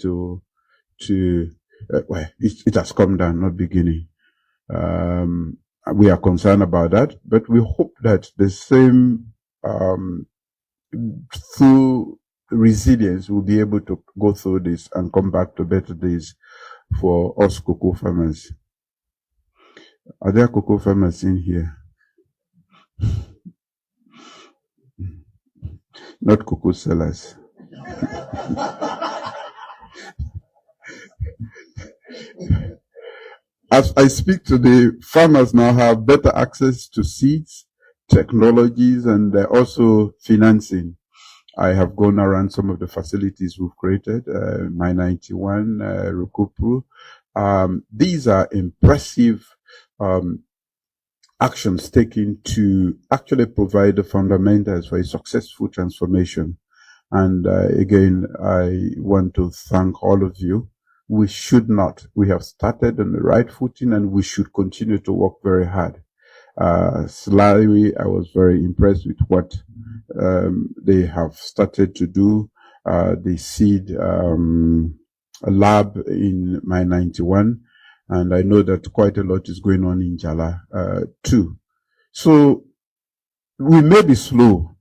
well, it has come down, not beginning. We are concerned about that, but we hope that the same through resilience we'll be able to go through this and come back to better days for us cocoa farmers. Are there cocoa farmers in here? Not cocoa sellers. As I speak today, farmers now have better access to seeds, technologies, and also financing. I have gone around some of the facilities we've created, My 91, Rukupru. These are impressive actions taken to actually provide the fundamentals for a successful transformation. And again, I want to thank all of you. We have started on the right footing, and we should continue to work very hard. Slightly, I was very impressed with what they have started to do. The seed lab in My 91, and I know that quite a lot is going on in Jala too. So we may be slow,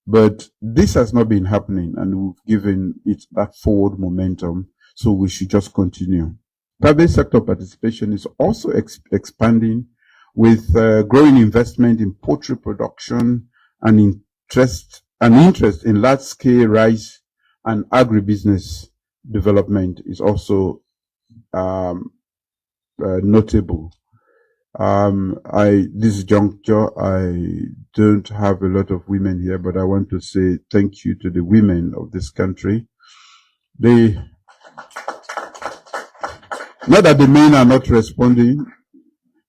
but this has not been happening, and we've given it that forward momentum. So we should just continue. Private sector participation is also expanding with growing investment in poultry production and interest in large-scale rice and agribusiness development is also notable. This juncture, I don't have a lot of women here, but I want to say thank you to the women of this country. Not that the men are not responding,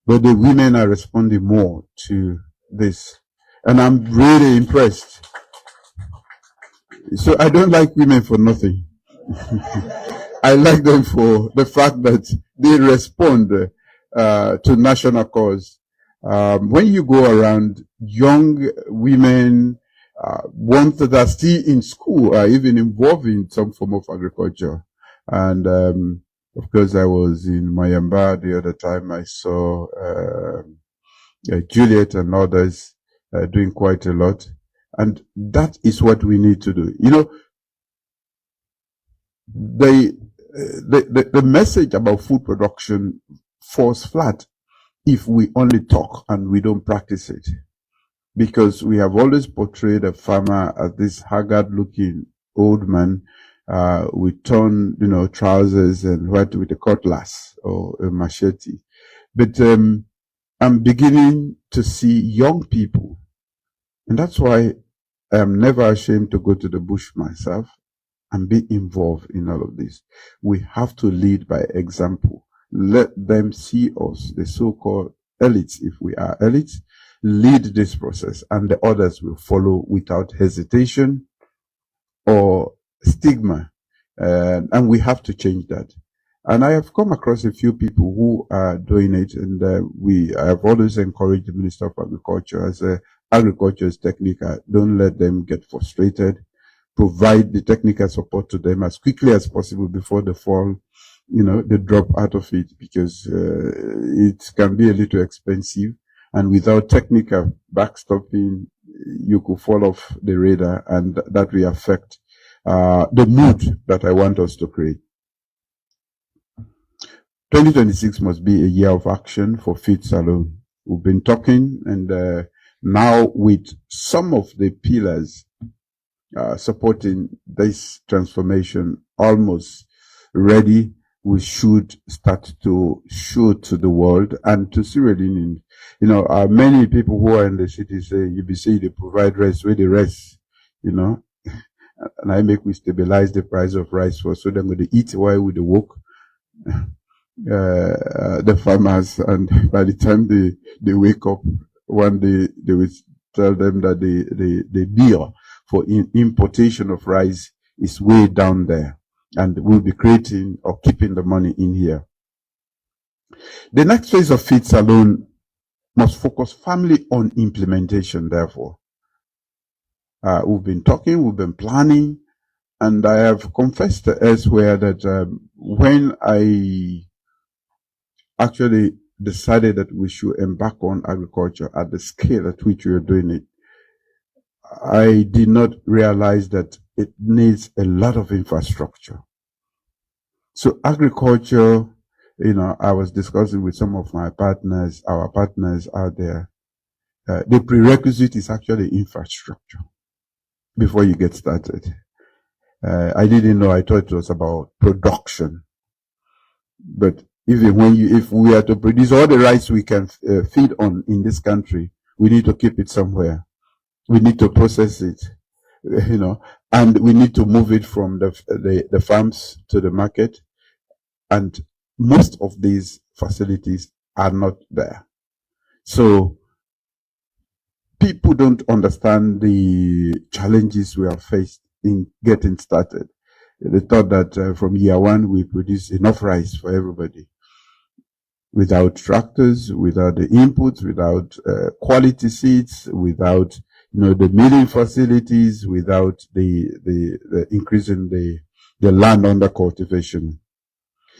but the women are responding more to this. And I'm really impressed. So I don't like women for nothing. I like them for the fact that they respond to national cause. When you go around, young women, ones that are still in school are even involved in some form of agriculture. And of course, I was in Mayamba the other time. I saw Julius and others doing quite a lot. And that is what we need to do. You know, the message about food production falls flat if we only talk and we don't practice it. Because we have always portrayed a farmer as this haggard-looking old man with torn, trousers and what with a cutlass or a machete. But I'm beginning to see young people, and that's why I'm never ashamed to go to the bush myself and be involved in all of this. We have to lead by example. Let them see us, the so-called elites, if we are elites, lead this process, and the others will follow without hesitation or stigma. And we have to change that. And I have come across a few people who are doing it, and I have always encouraged the Minister of Agriculture as agriculture is technical. Don't let them get frustrated. Provide the technical support to them as quickly as possible before they fall, they drop out of it, because it can be a little expensive. And without technical backstopping, you could fall off the radar, and that will affect the mood that I want us to create. 2026 must be a year of action for Feed Salone. We've been talking, and now with some of the pillars supporting this transformation almost ready, we should start to show to the world and to Sierra Leone. Many people who are in the city say, you be say they provide rice, where the rest, and I make we stabilize the price of rice for, so they're going to eat while we work. The farmers, and by the time they wake up one day, they will tell them that the bill for importation of rice is way down there, and we'll be creating or keeping the money in here. The next phase of Feed Salone must focus firmly on implementation, therefore. We've been talking, we've been planning, And I have confessed elsewhere that when I actually decided that we should embark on agriculture at the scale at which we are doing it, I did not realize that it needs a lot of infrastructure. So agriculture, I was discussing with some of my partners, our partners out there, the prerequisite is actually infrastructure before you get started. I didn't know, I thought it was about production. But even if we are to produce all the rice we can feed on in this country, we need to keep it somewhere. We need to process it, and we need to move it from the farms to the market. And most of these facilities are not there. So people don't understand the challenges we have faced in getting started. They thought that from year one we produce enough rice for everybody. Without tractors, without the inputs, without quality seeds, without the milling facilities, without the increase in the land under cultivation.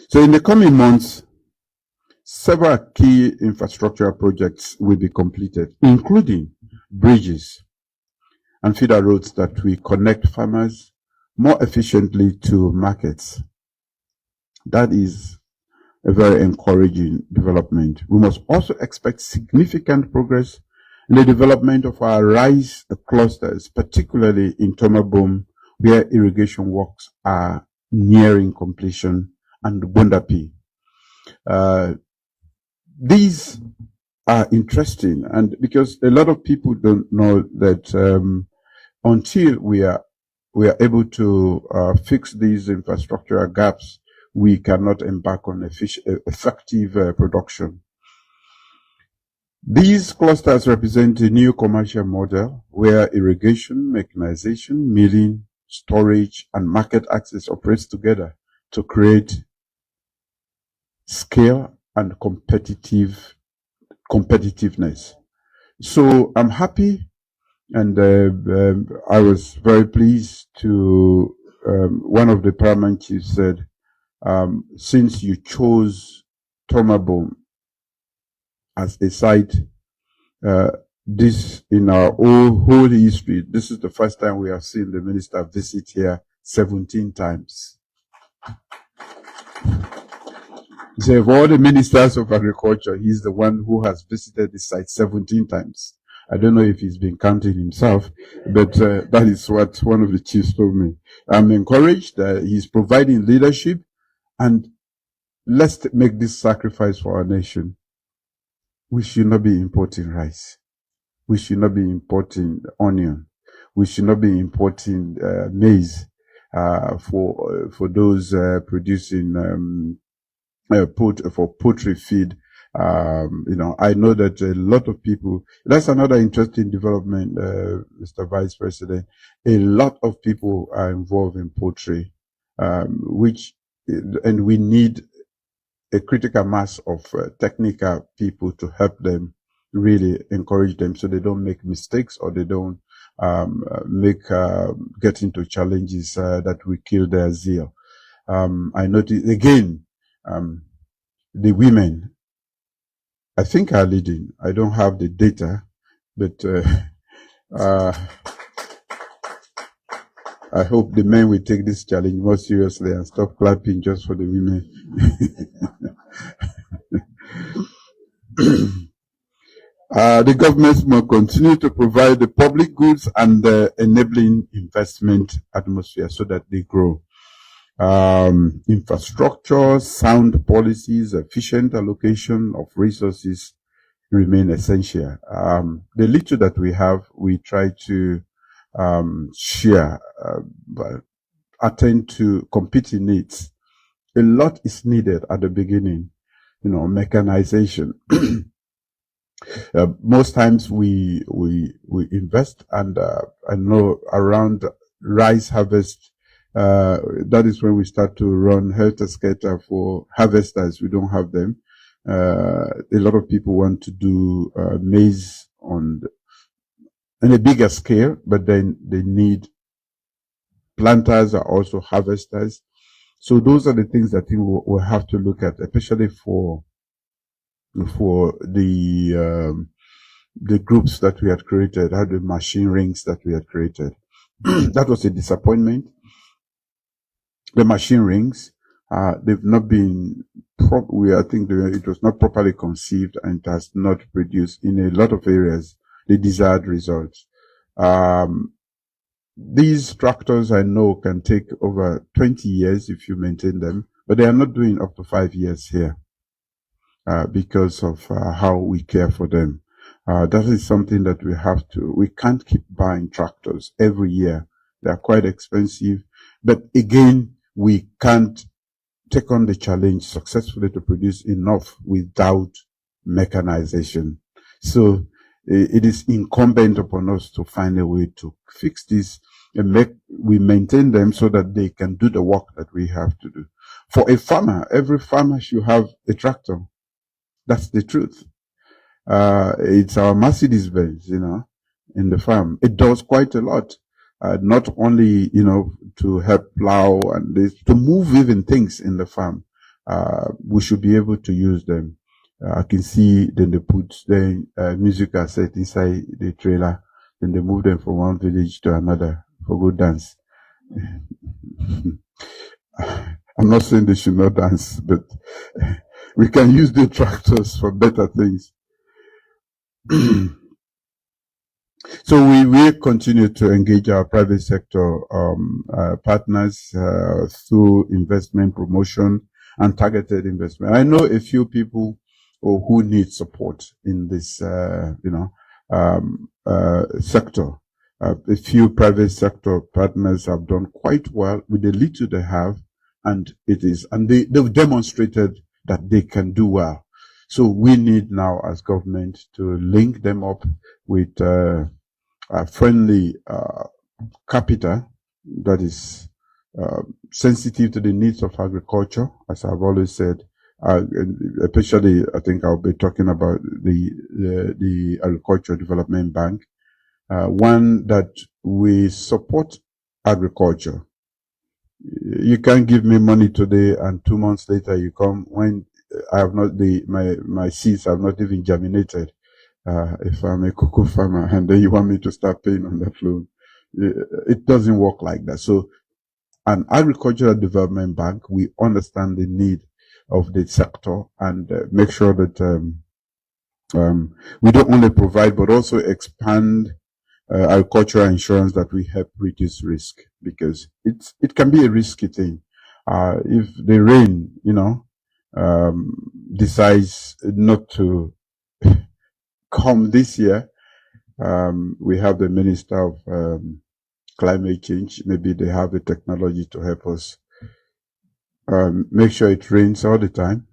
So in the coming months, several key infrastructure projects will be completed, including bridges and feeder roads that will connect farmers more efficiently to markets. That is a very encouraging development. We must also expect significant progress in the development of our rice clusters, particularly in Tomabom, where irrigation works are nearing completion, and Bundapi. These are interesting, and because a lot of people don't know that until we are able to fix these infrastructural gaps, we cannot embark on effective production. These clusters represent a new commercial model where irrigation, mechanization, milling, storage, and market access operates together to create scale and competitiveness. So I'm happy, and I was very pleased to one of the paramount chiefs said, since you chose Tomabom as a site, this in our whole history, this is the first time we have seen the minister visit here 17 times. So of all the ministers of agriculture, he's the one who has visited the site 17 times. I don't know if he's been counting himself, but that is what one of the chiefs told me. I'm encouraged that he's providing leadership, and let's make this sacrifice for our nation. We should not be importing rice. We should not be importing onion. We should not be importing maize for those producing for poultry feed. I know that a lot of people, that's another interesting development, Mr. Vice President. A lot of people are involved in poultry, and we need a critical mass of technical people to help them, really encourage them so they don't make mistakes or they don't get into challenges that will kill their zeal. I noticed again, the women, I think, are leading. I don't have the data, but I hope the men will take this challenge more seriously and stop clapping just for the women. The government must continue to provide the public goods and the enabling investment atmosphere so that they grow. Infrastructure, sound policies, efficient allocation of resources remain essential. The little that we have, we try to share, but attend to competing needs. A lot is needed at the beginning, mechanization. Most times we invest, and I know around rice harvest, that is when we start to run helter-skelter for harvesters. We don't have them. A lot of people want to do maize on a bigger scale, but then they need planters are also harvesters. So those are the things that I think we'll have to look at, especially for the groups that we had created, the machine rings that we had created. That was a disappointment. The machine rings, they've not been, I think it was not properly conceived, and it has not produced in a lot of areas the desired results. These tractors, I know, can take over 20 years if you maintain them, but they are not doing up to 5 years here because of how we care for them. That is something that we can't keep buying tractors every year. They are quite expensive, but again, we can't take on the challenge successfully to produce enough without mechanization. So it is incumbent upon us to find a way to fix this and we maintain them so that they can do the work that we have to do. For a farmer, every farmer should have a tractor. That's the truth. It's our Mercedes-Benz, in the farm. It does quite a lot. Not only, to help plow and to move even things in the farm. We should be able to use them. I can see then they put the music cassette inside the trailer, then they move them from one village to another for good dance. I'm not saying they should not dance, but we can use the tractors for better things. So we will continue to engage our private sector partners through investment promotion and targeted investment. I know a few people who need support in this, sector. A few private sector partners have done quite well with the little they have, and they've demonstrated that they can do well. So we need now as government to link them up with friendly capital that is sensitive to the needs of agriculture, as I've always said. Especially, I think I'll be talking about the Agricultural Development Bank, one that we support agriculture. You can't give me money today and 2 months later you come when I have not my seeds have not even germinated. If I'm a cocoa farmer and then you want me to start paying on that loan, it doesn't work like that. So an agricultural development bank, we understand the need of the sector and make sure that we don't only provide but also expand agricultural insurance that we help reduce risk, because it can be a risky thing. If the rain, decides not to come this year, we have the Minister of Climate Change. Maybe they have the technology to help us make sure it rains all the time.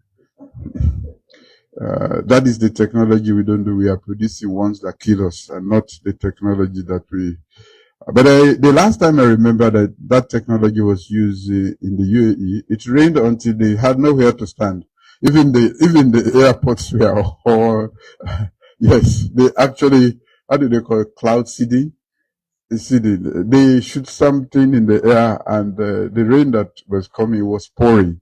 That is the technology we don't do. We are producing ones that kill us, and not the technology that we. But the last time I remember that technology was used in the UAE, it rained until they had nowhere to stand. Even the airports were all. Yes, they actually, how do they call it? Cloud seeding. They shoot something in the air, and the rain that was coming was pouring.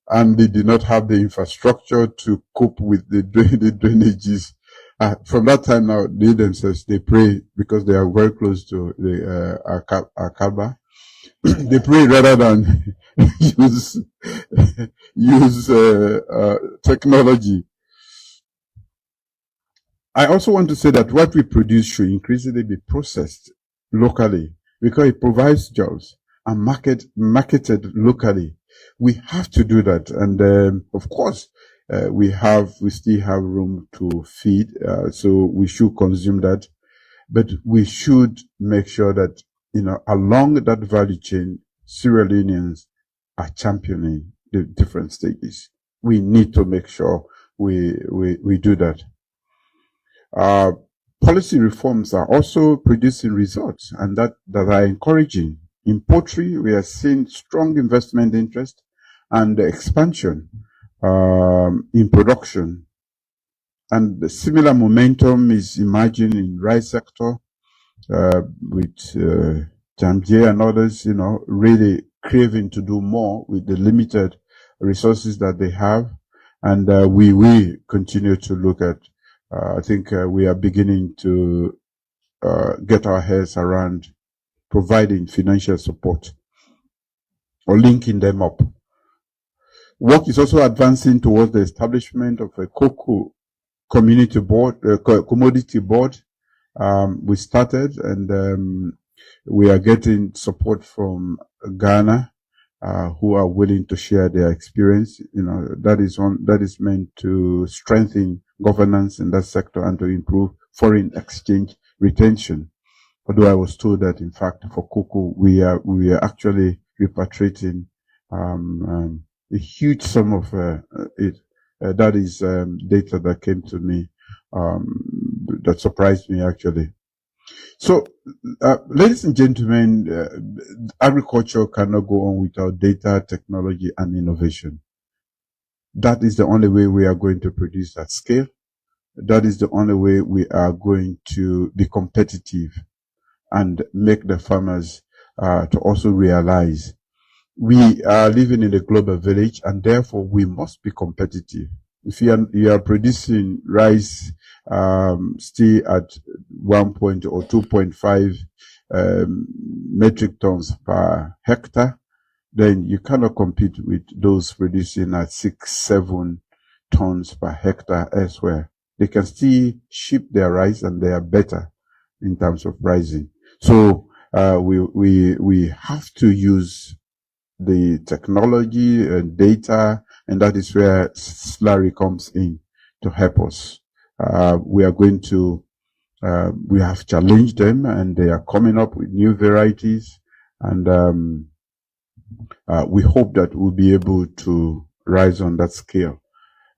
And they did not have the infrastructure to cope with the drainages. From that time now, they themselves, they pray because they are very close to the Kaaba. They pray rather than use technology. I also want to say that what we produce should increasingly be processed locally, because it provides jobs and marketed locally. We have to do that, and of course, we still have room to feed, so we should consume that. But we should make sure that along that value chain, Sierra Leoneans are championing the different stages. We need to make sure we do that. Policy reforms are also producing results, and that are encouraging. In poultry, we are seeing strong investment interest and expansion in production. And the similar momentum is emerging in rice sector with Jamje and others, really craving to do more with the limited resources that they have. And we continue to look at, I think we are beginning to get our heads around providing financial support or linking them up. Work is also advancing towards the establishment of a cocoa community board, commodity board. We started, and we are getting support from Ghana, who are willing to share their experience. That is meant to strengthen governance in that sector and to improve foreign exchange retention. Although I was told that, in fact, for cocoa, we are actually repatriating a huge sum of it. That is data that came to me that surprised me, actually. So, ladies and gentlemen, agriculture cannot go on without data, technology, and innovation. That is the only way we are going to produce at scale. That is the only way we are going to be competitive and make the farmers to also realize we are living in a global village, and therefore we must be competitive. If you are producing rice still at 1 or 2.5 metric tons per hectare, then you cannot compete with those producing at 6-7 tons per hectare elsewhere. They can still ship their rice, and they are better in terms of pricing. So we have to use the technology and data, and that is where Slurry comes in to help us. We are going to, we have challenged them, and they are coming up with new varieties, and we hope that we'll be able to rise on that scale.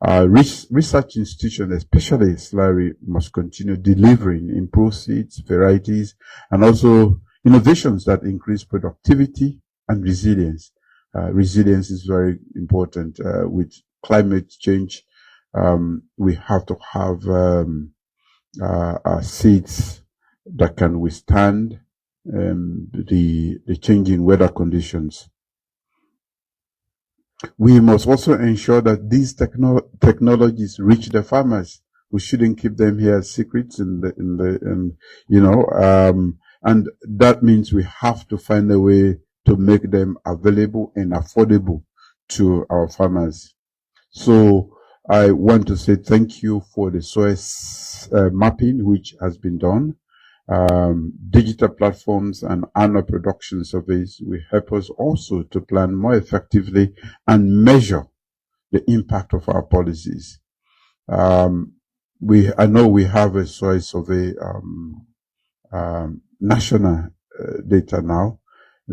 Research institutions, especially Slurry, must continue delivering improved seeds, varieties, and also innovations that increase productivity and resilience. Resilience is very important. With climate change, we have to have seeds that can withstand the changing weather conditions. We must also ensure that these technologies reach the farmers. We shouldn't keep them here as secrets and that means we have to find a way to make them available and affordable to our farmers. So I want to say thank you for the soil mapping which has been done. Digital platforms and annual production surveys will help us also to plan more effectively and measure the impact of our policies. I know we have a soil survey national data now.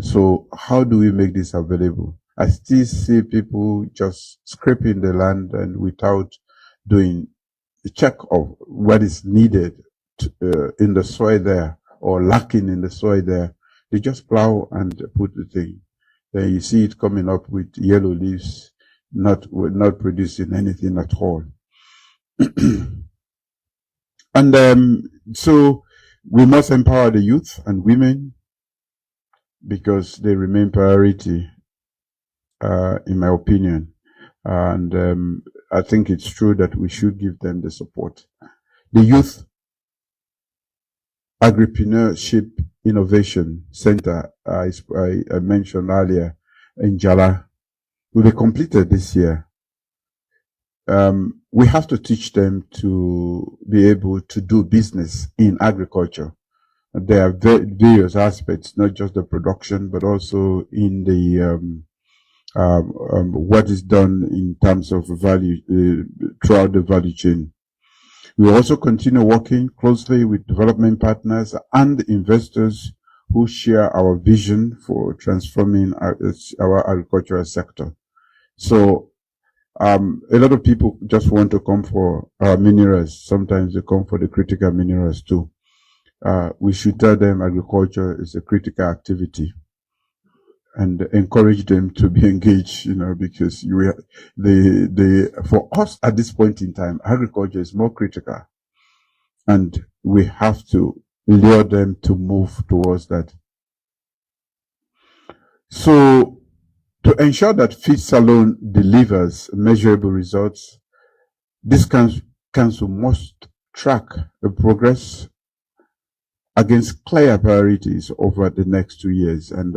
So how do we make this available? I still see people just scraping the land and without doing a check of what is needed in the soil there, or lacking in the soil there. They just plow and put the thing. Then you see it coming up with yellow leaves, not producing anything at all. And so we must empower the youth and women, because they remain priority, in my opinion. And I think it's true that we should give them the support. The Youth Agripreneurship Innovation Center I mentioned earlier in Jala will be completed this year. We have to teach them to be able to do business in agriculture. There are various aspects, not just the production, but also in the what is done in terms of value throughout the value chain. We will also continue working closely with development partners and investors who share our vision for transforming our agricultural sector. So a lot of people just want to come for our minerals. Sometimes they come for the critical minerals too. We should tell them agriculture is a critical activity and encourage them to be engaged, because for us at this point in time, agriculture is more critical, and we have to lure them to move towards that. So, to ensure that Feed Salone delivers measurable results, this council must track the progress against clear priorities over the next 2 years. And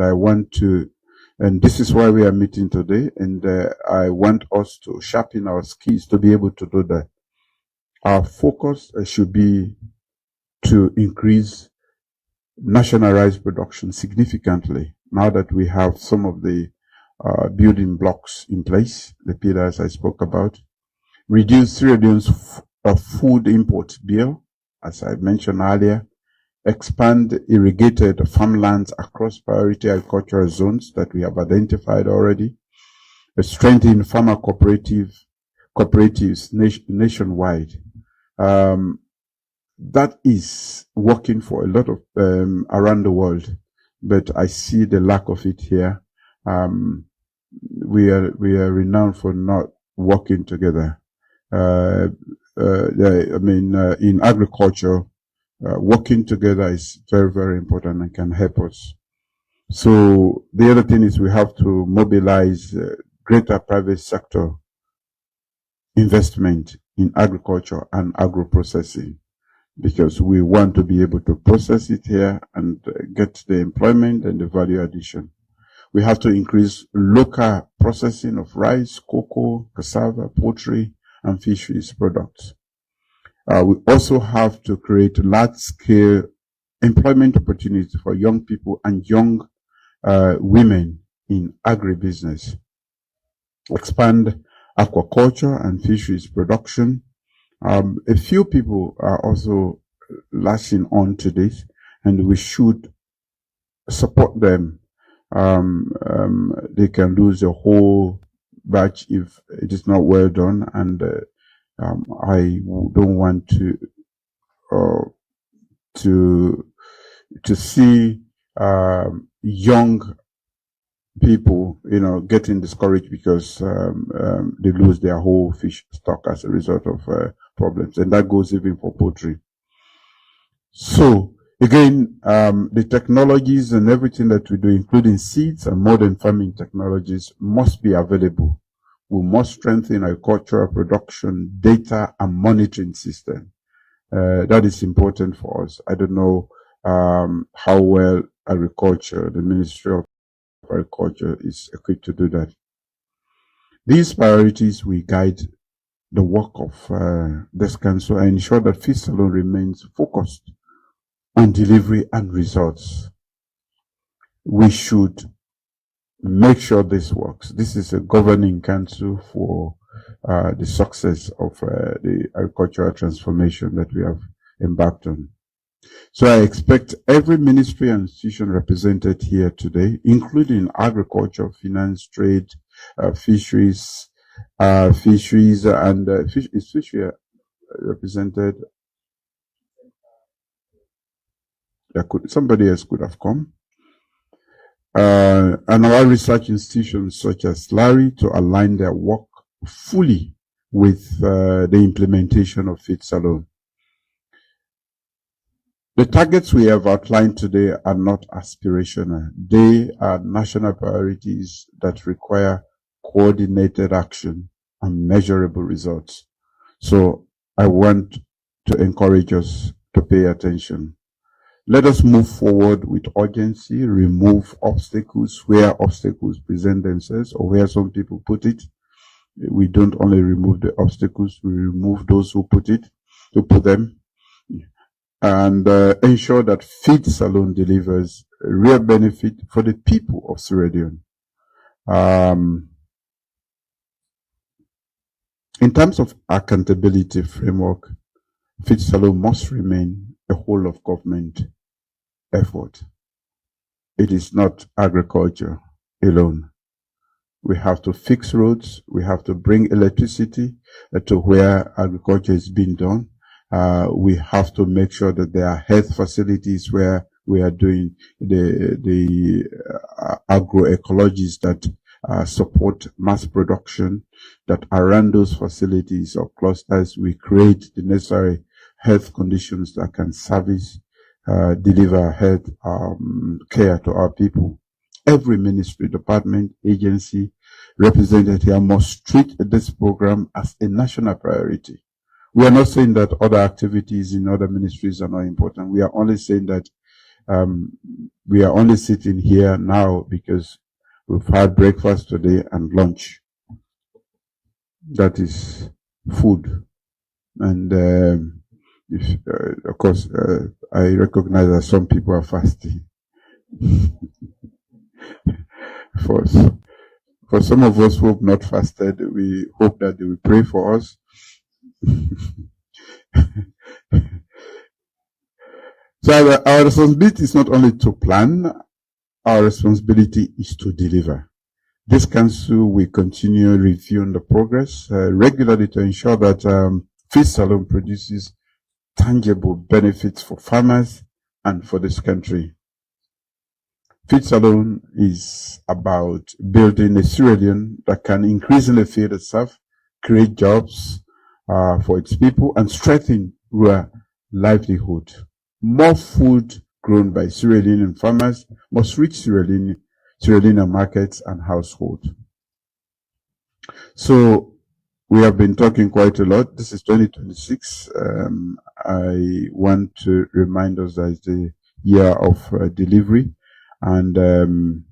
this is why we are meeting today. And I want us to sharpen our skills to be able to do that. Our focus should be to increase national rice production significantly now that we have some of the building blocks in place, the pillars I spoke about. Reduce Sierra Leone's food import bill, as I mentioned earlier. Expand irrigated farmlands across priority agricultural zones that we have identified already. Strengthen farmer cooperatives nationwide. That is working for a lot of around the world, but I see the lack of it here. We are renowned for not working together. In agriculture, working together is very, very important and can help us. So the other thing is we have to mobilize greater private sector investment in agriculture and agro-processing, because we want to be able to process it here and get the employment and the value addition. We have to increase local processing of rice, cocoa, cassava, poultry, and fisheries products. We also have to create large-scale employment opportunities for young people and young women in agribusiness. Expand aquaculture and fisheries production. A few people are also latching on to this, and we should support them. They can lose a whole batch if it is not well done, and I don't want to see young people, getting discouraged because they lose their whole fish stock as a result of problems, and that goes even for poultry. So again, the technologies and everything that we do, including seeds and modern farming technologies, must be available. We must strengthen agricultural production, data, and monitoring system. That is important for us. I don't know how well agriculture, the Ministry of Agriculture, is equipped to do that. These priorities will guide the work of this council and ensure that Feed Salone remains focused on delivery and results. We should make sure this works. This is a governing council for the success of the agricultural transformation that we have embarked on. So I expect every ministry and institution represented here today, including agriculture, finance, trade, fisheries, and is fishery represented? Somebody else could have come. And our research institutions such as Larry to align their work fully with the implementation of Feed Salone. The targets we have outlined today are not aspirational. They are national priorities that require coordinated action and measurable results. So I want to encourage us to pay attention. Let us move forward with urgency, remove obstacles where obstacles present themselves or where some people put it. We don't only remove the obstacles, we remove those who put them, and ensure that Feed Salone delivers real benefit for the people of Sierra Leone. In terms of accountability framework, Feed Salone must remain a whole of government effort. It is not agriculture alone. We have to fix roads. We have to bring electricity to where agriculture is being done. We have to make sure that there are health facilities where we are doing the agroecologies that support mass production, that around those facilities or clusters we create the necessary health conditions that can deliver health care to our people. every ministry, department, agency represented here must treat this program as a national priority. We are not saying that other activities in other ministries are not important. We are only saying that we are only sitting here now because we've had breakfast today and lunch. That is food. And of course, I recognize that some people are fasting. For some of us who have not fasted, we hope that they will pray for us. So our responsibility is not only to plan, our responsibility is to deliver. This council will continue reviewing the progress regularly to ensure that Feed Salone produces tangible benefits for farmers and for this country. Feed Salone is about building a Sierra Leone that can increasingly feed itself, create jobs for its people, and strengthen rural livelihood. More food grown by Sierra Leonean farmers must reach Sierra Leonean markets and households. So we have been talking quite a lot. This is 2026. I want to remind us that it's the year of delivery, and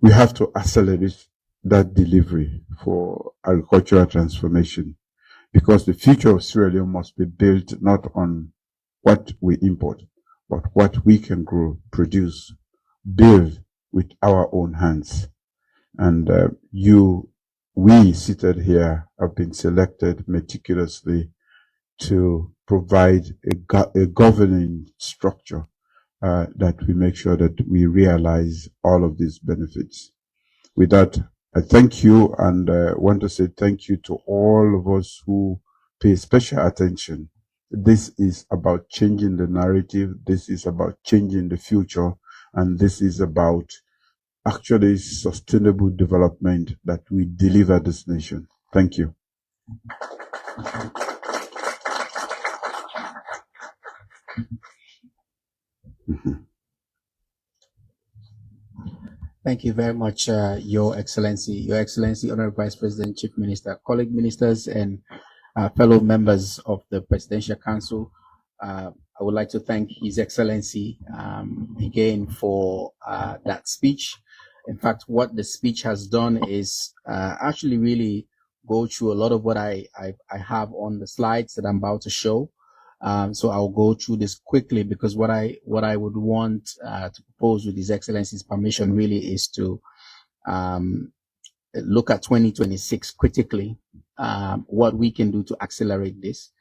we have to accelerate that delivery for agricultural transformation, because the future of Sierra Leone must be built not on what we import, but what we can grow, produce, build with our own hands. And we seated here have been selected meticulously to provide a governing structure that we make sure that we realize all of these benefits. With that, I thank you, and want to say thank you to all of us who pay special attention. This is about changing the narrative. This is about changing the future. And this is about actually sustainable development that we deliver this nation. Thank you. Thank you very much, Your Excellency, Honorable Vice President, Chief Minister, colleague ministers, and fellow members of the Presidential Council. I would like to thank His Excellency again for that speech. In fact, what the speech has done is actually really go through a lot of what I have on the slides that I'm about to show. So I'll go through this quickly, because what I would want to propose, with His Excellency's permission, really is to look at 2026 critically, what we can do to accelerate this,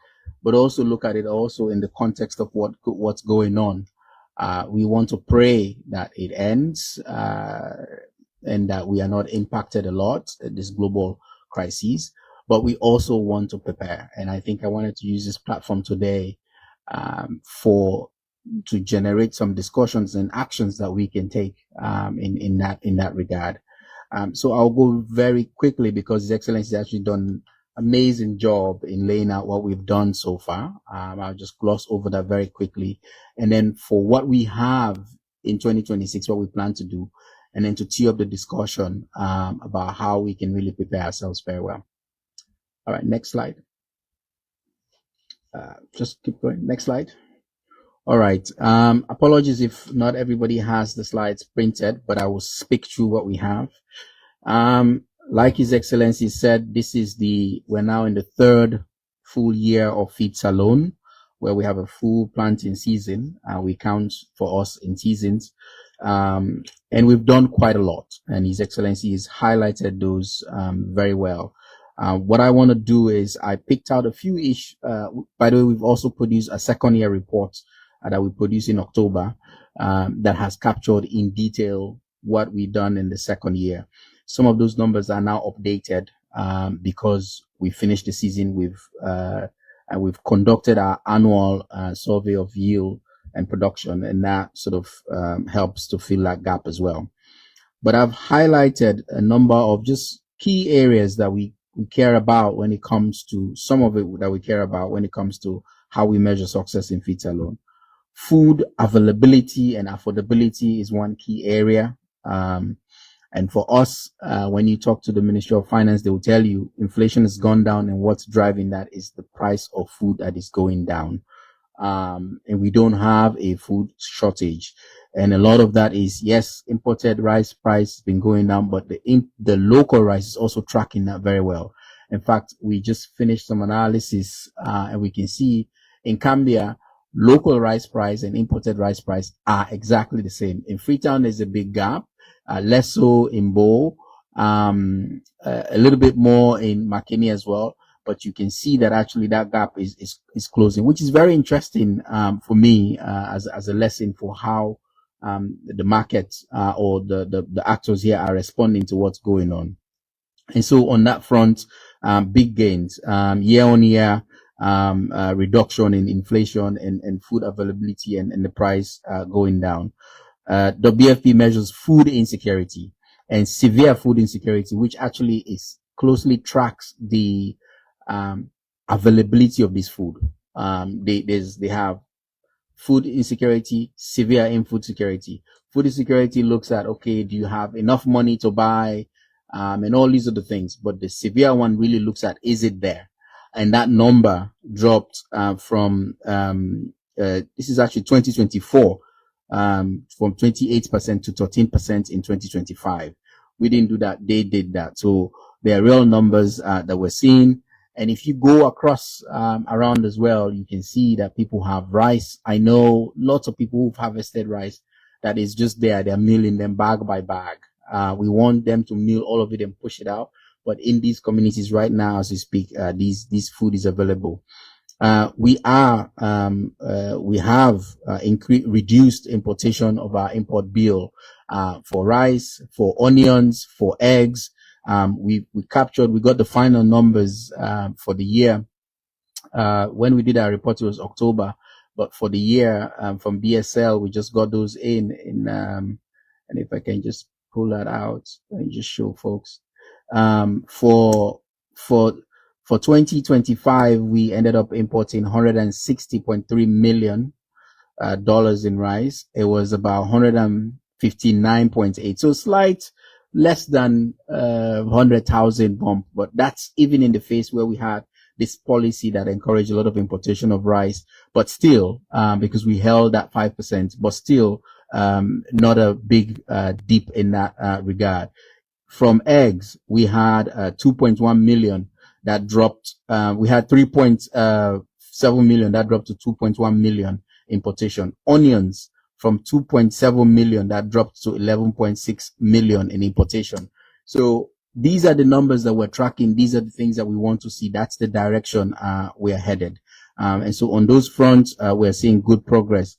but also look at it also in the context of what's going on. We want to pray that it ends and that we are not impacted a lot at this global crisis, but we also want to prepare. And I think I wanted to use this platform today to generate some discussions and actions that we can take in that regard. So I'll go very quickly, because His Excellency has actually done an amazing job in laying out what we've done so far. I'll just gloss over that very quickly. And then for what we have in 2026, what we plan to do, and then to tee up the discussion about how we can really prepare ourselves very well. All right, next slide. Just keep going. Next slide. All right. Apologies if not everybody has the slides printed, but I will speak through what we have. Like His Excellency said, we're now in the third full year of Feed Salone, where we have a full planting season. We count for us in seasons. And we've done quite a lot, and His Excellency has highlighted those very well. What I want to do is I picked out a few by the way, we've also produced a second year report that we produced in October that has captured in detail what we've done in the second year. Some of those numbers are now updated because we finished the season. We've conducted our annual survey of yield and production, and that sort of helps to fill that gap as well. But I've highlighted a number of just key areas that we care about when it comes to some of it that we care about when it comes to how we measure success in Feed Salone. Food availability and affordability is one key area. And for us, when you talk to the Ministry of Finance, they will tell you inflation has gone down, and what's driving that is the price of food that is going down. And we don't have a food shortage. And a lot of that is, yes, imported rice price has been going down, but the local rice is also tracking that very well. In fact, we just finished some analysis, and we can see in Cambia, local rice price and imported rice price are exactly the same. In Freetown, there's a big gap, less so in Bo, a little bit more in Makeni as well. But you can see that actually that gap is closing, which is very interesting for me as a lesson for how the market or the actors here are responding to what's going on. And so on that front, big gains year on year, reduction in inflation and food availability and the price going down. WFP measures food insecurity and severe food insecurity, which actually closely tracks the availability of this food. They have food insecurity, severe food security. Food insecurity looks at, okay, do you have enough money to buy, and all these other things. But the severe one really looks at, is it there? And that number dropped from this is actually 2024, from 28% to 13% in 2025. We didn't do that; they did that. So there are real numbers that we're seeing. And if you go across around as well, you can see that people have rice. I know lots of people who've harvested rice that is just there. They're milling them bag by bag. We want them to mill all of it and push it out. But in these communities right now, as we speak, this food is available. We have reduced importation of our import bill for rice, for onions, for eggs. We got the final numbers for the year. When we did our report, it was October, but for the year from BSL, we just got those in and if I can just pull that out and just show folks, for 2025, we ended up importing $160.3 million in rice. It was about 159.8, so slight less than 100,000 bump, but that's even in the face where we had this policy that encouraged a lot of importation of rice, but still, because we held at 5%, but still, not a big dip in that regard. From eggs, we had 2.1 million that dropped. We had 3.7 million that dropped to 2.1 million importation. Onions, from 2.7 million that dropped to 11.6 million in importation. So these are the numbers that we're tracking. These are the things that we want to see. That's the direction we're headed. And so on those fronts, we're seeing good progress.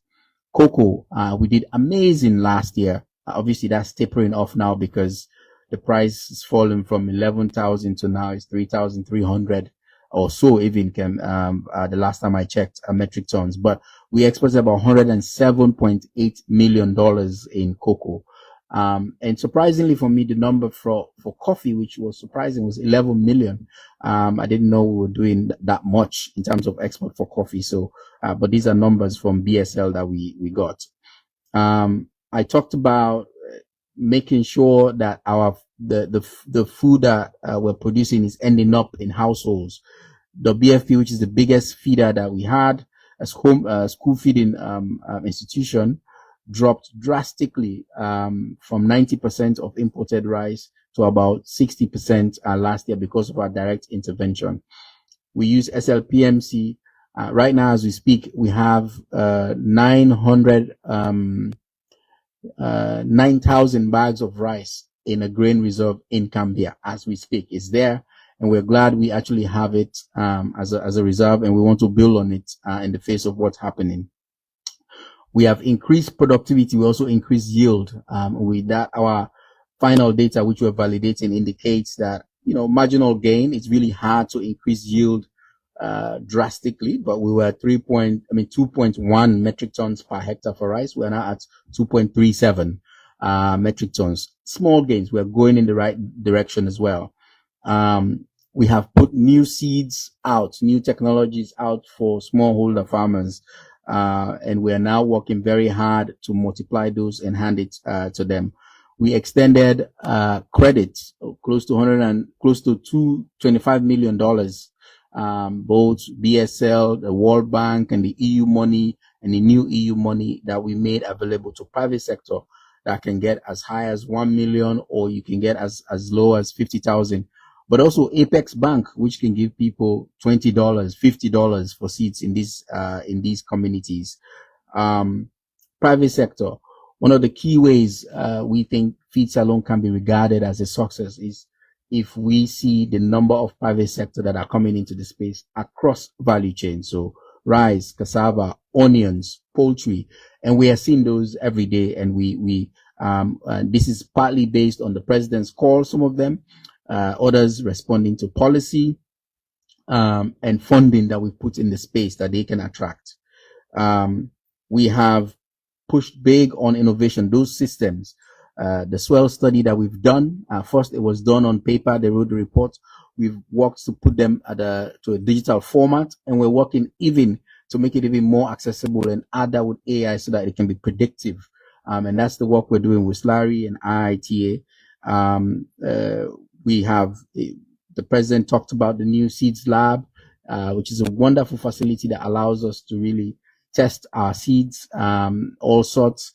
Cocoa, we did amazing last year. Obviously, that's tapering off now because the price has fallen from 11,000 to now it's 3,300 or so, even the last time I checked, metric tons. But we exported about $107.8 million in cocoa. And surprisingly for me, the number for coffee, which was surprising, was 11 million. I didn't know we were doing that much in terms of export for coffee. So, but these are numbers from BSL that we got. I talked about making sure that the food that we're producing is ending up in households. The BFP, which is the biggest feeder that we had, as school feeding institution, dropped drastically from 90% of imported rice to about 60% last year because of our direct intervention. We use SLPMC. Right now, as we speak, we have 9,000 bags of rice in a grain reserve in Cambia as we speak. It's there, and we're glad we actually have it as a reserve, and we want to build on it in the face of what's happening. We have increased productivity. We also increased yield. With that, our final data, which we're validating, indicates that, marginal gain. It's really hard to increase yield drastically, but we were at 2.1 metric tons per hectare for rice. We're now at 2.37 metric tons. Small gains. We're going in the right direction as well. We have put new seeds out, new technologies out for smallholder farmers. And we are now working very hard to multiply those and hand it to them. We extended credits close to $225 million, both BSL, the World Bank, and the EU money, and the new EU money that we made available to private sector that can get as high as 1 million, or you can get as low as 50,000. But also Apex Bank, which can give people $20, $50 for seats in these communities. Private sector. One of the key ways we think Feed Salone can be regarded as a success is if we see the number of private sector that are coming into the space across value chain. So rice, cassava, onions, poultry, and we are seeing those every day. And this is partly based on the president's call, some of them, others responding to policy and funding that we put in the space that they can attract. We have pushed big on innovation, those systems. The swell study that we've done, first it was done on paper, they wrote the report. We've worked to put them to a digital format, and we're working even to make it even more accessible and add that with AI so that it can be predictive. And that's the work we're doing with Slurry and IITA. We have, the president talked about the new seeds lab, which is a wonderful facility that allows us to really test our seeds, all sorts.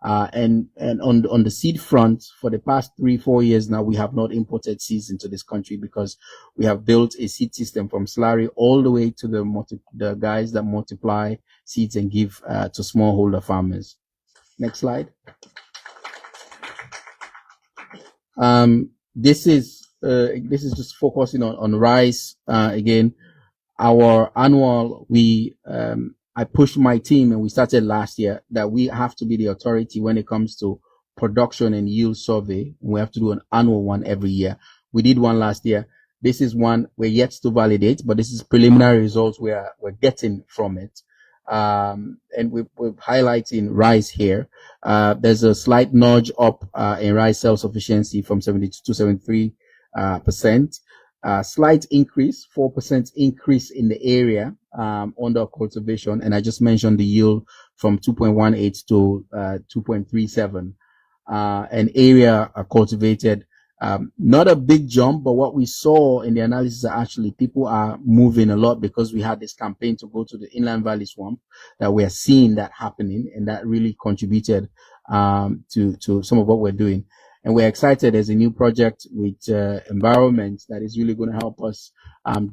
And on the seed front, for the past 3-4 years now, we have not imported seeds into this country because we have built a seed system from slurry all the way to the guys that multiply seeds and give to smallholder farmers. Next slide. This is just focusing on rice. Again, our annual, I pushed my team, and we started last year, that we have to be the authority when it comes to production and yield survey. We have to do an annual one every year. We did one last year. This is one we're yet to validate, but this is preliminary results we're getting from it. And we're highlighting rice here. There's a slight nudge up in rice self-sufficiency from 72 to 73%. Slight increase, 4% increase in the area under cultivation, and I just mentioned the yield from 2.18 to 2.37. An area cultivated, not a big jump, but what we saw in the analysis are actually people are moving a lot because we had this campaign to go to the inland valley swamp, that we are seeing that happening, and that really contributed to some of what we're doing. And we're excited. There's a new project with environment that is really going to help us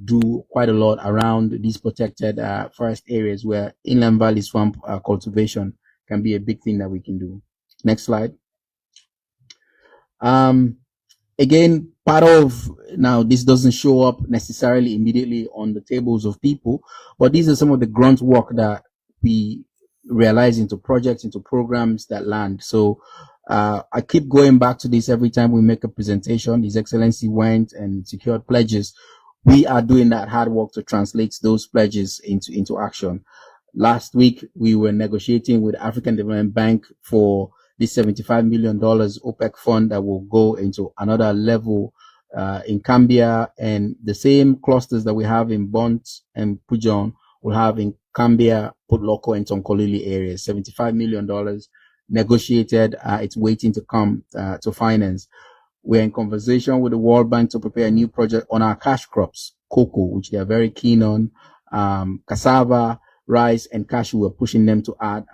do quite a lot around these protected forest areas where inland valley swamp cultivation can be a big thing that we can do. Next slide. Again, part of, now this doesn't show up necessarily immediately on the tables of people, but these are some of the grunt work that we realize into projects, into programs that land. So I keep going back to this every time we make a presentation. His Excellency went and secured pledges. We are doing that hard work to translate those pledges into action. Last week, we were negotiating with African Development Bank for this $75 million OPEC fund that will go into another level in Cambia, and the same clusters that we have in Bont and Pujon will have in Cambia, Putloko, and Tonkolili areas. $75 million negotiated. It's waiting to come to finance. We're in conversation with the World Bank to prepare a new project on our cash crops, cocoa, which they are very keen on, cassava, rice, and cashew. We're pushing them to add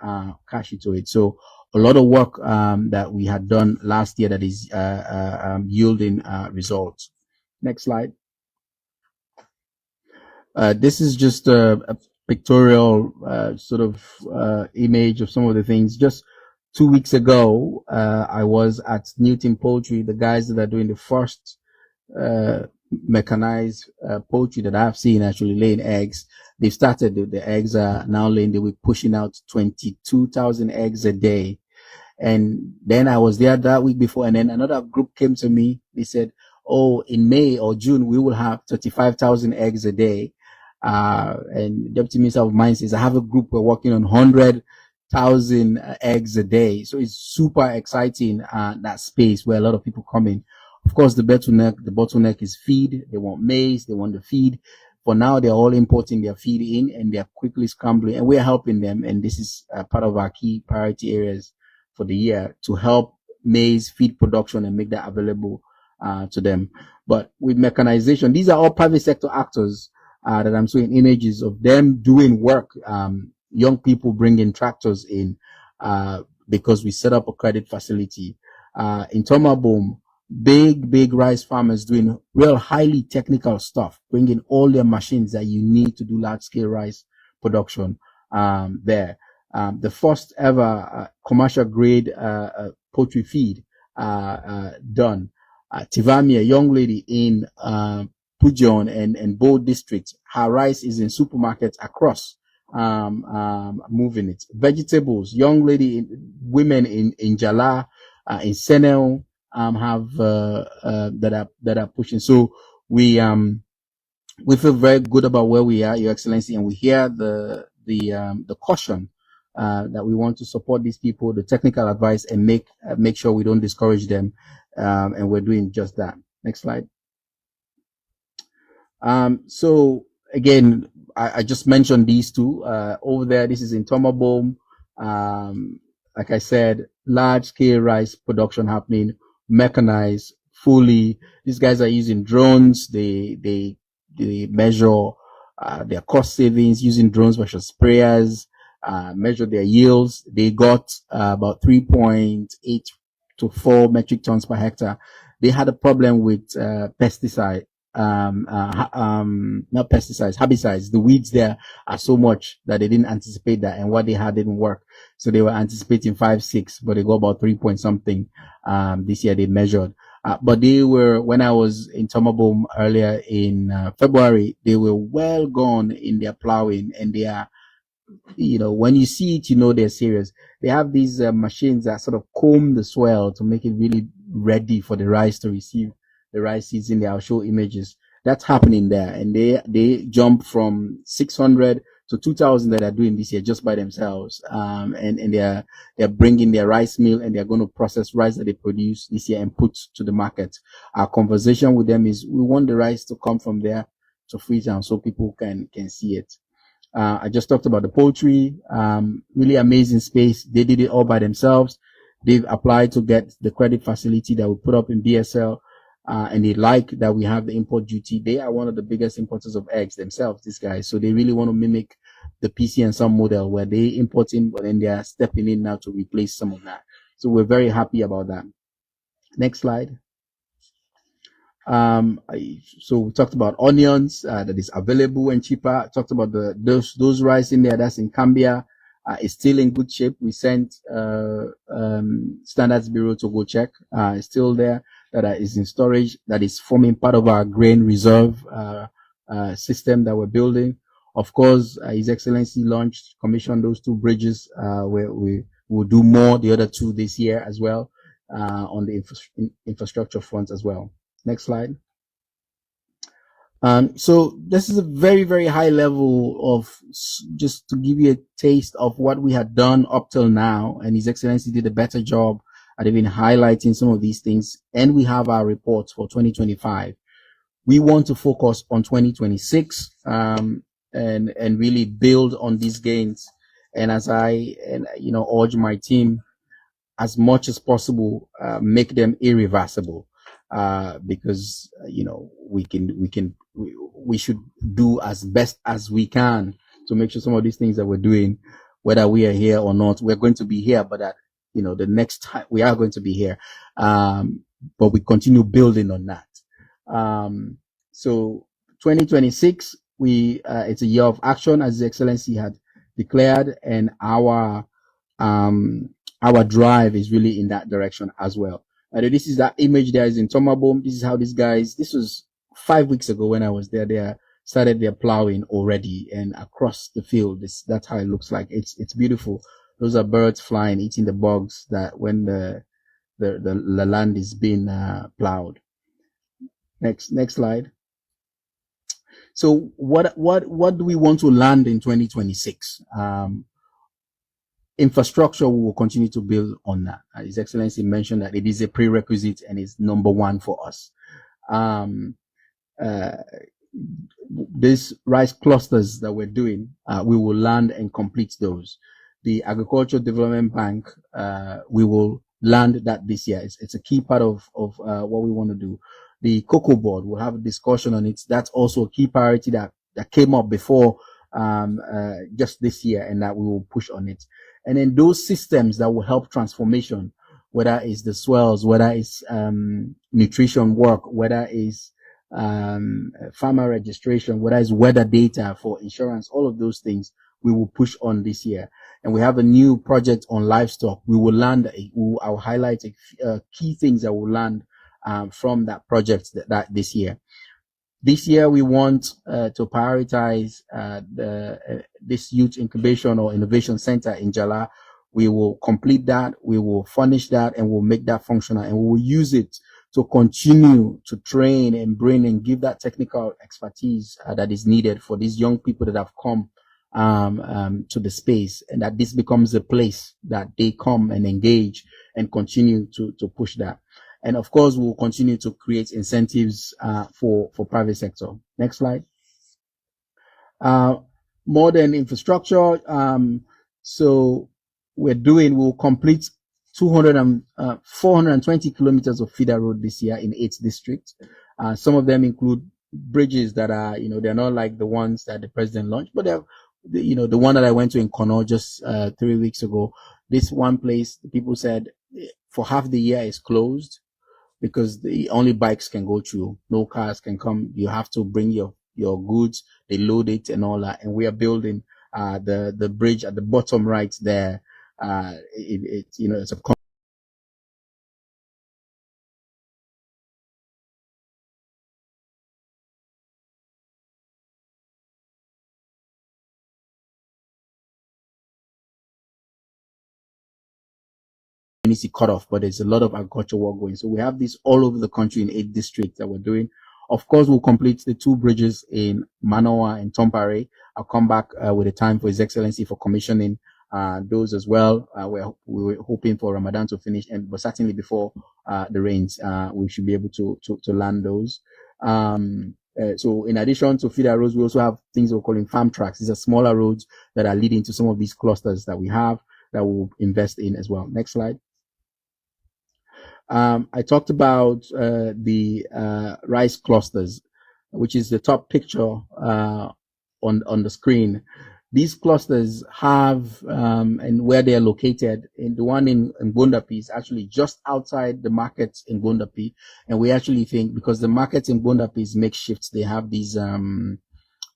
cashew to it. So a lot of work that we had done last year that is yielding results. Next slide. This is just a pictorial sort of image of some of the things. Just 2 weeks ago, I was at Newton Poultry, the guys that are doing the first mechanized poultry that I've seen actually laying eggs. They've started, the eggs are now laying, they were pushing out 22,000 eggs a day. And then I was there that week before, and then another group came to me. They said, oh, in May or June, we will have 35,000 eggs a day. And Deputy Minister of Mines says, I have a group, we're working on 100,000 eggs a day. So it's super exciting, that space where a lot of people come in. Of course, the bottleneck is feed. They want maize, they want the feed. For now, they're all importing their feed in, and they're quickly scrambling, and we're helping them. And this is part of our key priority areas for the year, to help maize feed production and make that available to them. But with mechanization, these are all private sector actors that I'm showing images of them doing work. Young people bringing tractors in because we set up a credit facility. In Tomabom, big rice farmers doing real highly technical stuff, bringing all their machines that you need to do large scale rice production there. The first ever commercial grade poultry feed done. Tivami, a young lady in Pujon and Bo districts, her rice is in supermarkets across moving it. Vegetables, young lady, women in Jala, in Senel, have that are pushing. So we feel very good about where we are, Your Excellency, and we hear the caution that we want to support these people, the technical advice, and make sure we don't discourage them, and we're doing just that. Next slide. So again, I just mentioned these two over there. This is in Tomabom. Like I said, large scale rice production happening, mechanized fully. These guys are using drones. They measure their cost savings using drones versus sprayers, measure their yields. They got about 3.8 to 4 metric tons per hectare. They had a problem with pesticide. Not pesticides, herbicides. The weeds there are so much that they didn't anticipate that, and what they had didn't work. So they were anticipating 5, 6, but they got about 3 point something. This year they measured. But they were, when I was in Tomabom earlier in February, they were well gone in their plowing, and they are, when you see it, they're serious. They have these machines that sort of comb the soil to make it really ready for the rice to receive the rice seeds in there. I'll show images. That's happening there. And they jump from 600 to 2,000 that are doing this year just by themselves. And they're bringing their rice mill, and they're going to process rice that they produce this year and put to the market. Our conversation with them is we want the rice to come from there to Freetown so people can see it. I just talked about the poultry, really amazing space. They did it all by themselves. They've applied to get the credit facility that we put up in BSL. And they like that we have the import duty. They are one of the biggest importers of eggs themselves, these guys. So they really want to mimic the PC and some model where they import in, but then they are stepping in now to replace some of that. So we're very happy about that. Next slide. So we talked about onions that is available and cheaper. Talked about those rice in there that's in Cambia. It's still in good shape. We sent Standards Bureau to go check. It's still there. That is in storage, that is forming part of our grain reserve system that we're building. Of course, His Excellency commissioned those 2 bridges where we will do more, the other 2 this year as well, on the infrastructure front as well. Next slide. So this is a very, very high level of just to give you a taste of what we had done up till now, and His Excellency did a better job at even highlighting some of these things. And we have our reports for 2025. We want to focus on 2026 and really build on these gains. And as I urge my team, as much as possible, make them irreversible, because we should do as best as we can to make sure some of these things that we're doing, whether we are here or not, we're going to be here, but that the next time we are going to be here, but we continue building on that. So 2026, it's a year of action, as His Excellency had declared, and our drive is really in that direction as well. This is that image there is in Tomabom. This is how these guys, this was 5 weeks ago when I was there. They started their plowing already, and across the field, that's how it looks like. It's beautiful. Those are birds flying, eating the bugs that when the land is being plowed. Next slide. So what do we want to land in 2026? Infrastructure, we will continue to build on that. His Excellency mentioned that it is a prerequisite and is number 1 for us. These rice clusters that we're doing, we will land and complete those. The Agricultural Development Bank, we will land that this year. It's a key part of what we want to do. The cocoa board, we'll have a discussion on it. That's also a key priority that came up before just this year, and that we will push on it. And then those systems that will help transformation, whether it's the swells, whether it's nutrition work, whether it's farmer registration, whether it's weather data for insurance, all of those things we will push on this year. And we have a new project on livestock. We will land, I'll highlight key things that will land from that project that this year. This year, we want to prioritize this youth incubation or innovation center in Jala. We will complete that, we will furnish that, and we'll make that functional, and we will use it to continue to train and bring and give that technical expertise that is needed for these young people that have come to the space, and that this becomes a place that they come and engage and continue to push that. And of course, we'll continue to create incentives for private sector. Next slide. Modern infrastructure. So we'll complete 420 kilometers of feeder road this year in 8 districts. Some of them include bridges that are, they're not like the ones that the president launched, but they're, the one that I went to in Kono just 3 weeks ago. This one place, the people said for half the year is closed because the only bikes can go through, no cars can come. You have to bring your goods, they load it and all that. And we are building the bridge at the bottom right there. It's a cut off, but there's a lot of agricultural work going. So we have this all over the country in 8 districts that we're doing. Of course, we'll complete the 2 bridges in Manoa and Tompare. I'll come back with a time for His Excellency for commissioning those as well. We're hoping for Ramadan to finish, but certainly before the rains, we should be able to land those. So in addition to feeder roads, we also have things we're calling farm tracks. These are smaller roads that are leading to some of these clusters that we have that we'll invest in as well. Next slide. I talked about the rice clusters, which is the top picture on the screen. These clusters have, and where they are located, in the one in Bondapi is actually just outside the markets in Bondapi. And we actually think, because the markets in Bondapi is makeshift, they have these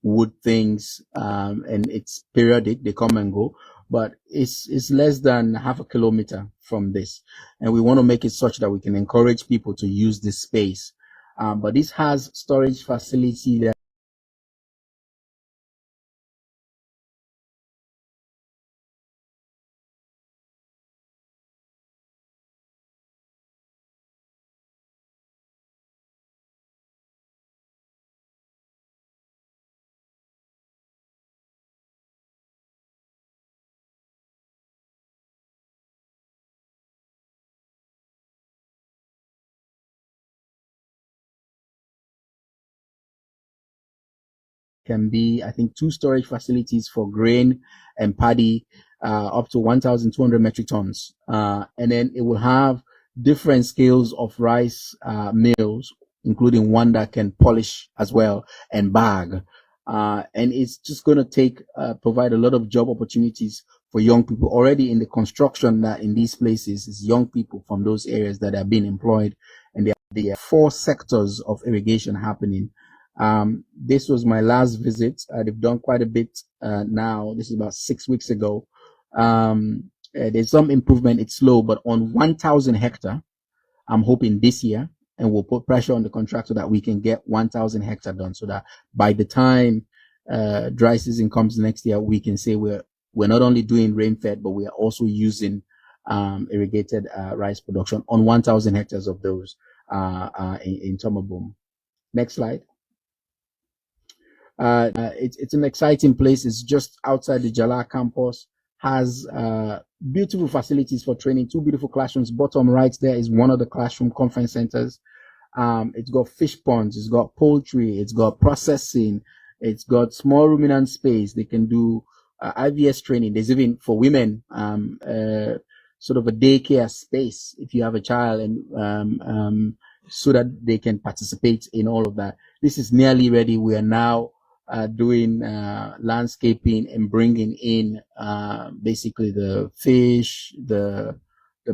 wood things, and it's periodic, they come and go. But it's less than half a kilometer from this. And we want to make it such that we can encourage people to use this space. But this has storage facility there. Can be, I think, 2 storage facilities for grain and paddy, up to 1,200 metric tons. And then it will have different scales of rice mills, including one that can polish as well and bag. And it's just going to provide a lot of job opportunities for young people already in the construction that in these places is young people from those areas that are being employed. And there are 4 sectors of irrigation happening. This was my last visit. They've done quite a bit now. This is about 6 weeks ago. There's some improvement. It's slow, but on 1,000 hectare, I'm hoping this year, and we'll put pressure on the contractor that we can get 1,000 hectare done, so that by the time dry season comes next year, we can say we're not only doing rain fed, but we are also using irrigated rice production on 1,000 hectares of those in Tomaboom. Next slide. It's an exciting place. It's just outside the Jala campus. Has beautiful facilities for training. 2 beautiful classrooms. Bottom right there is one of the classroom conference centers. It's got fish ponds. It's got poultry. It's got processing. It's got small ruminant space. They can do IVS training. There's even for women sort of a daycare space if you have a child, and so that they can participate in all of that. This is nearly ready. We are now doing landscaping and bringing in basically the fish, the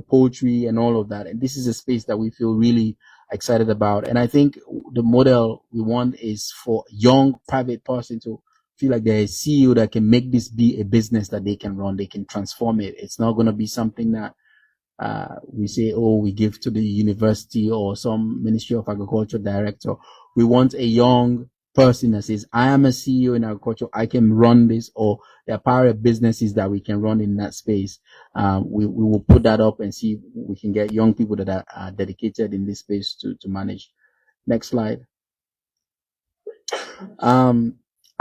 poultry, and all of that. And this is a space that we feel really excited about. And I think the model we want is for young private person to feel like they're a CEO that can make this be a business that they can run, they can transform it. It's not going to be something that we say, oh, we give to the university or some Ministry of Agriculture director. We want a young person that says, I am a CEO in agriculture, I can run this, or there are power businesses that we can run in that space. We will put that up and see if we can get young people that are dedicated in this space to manage. Next slide.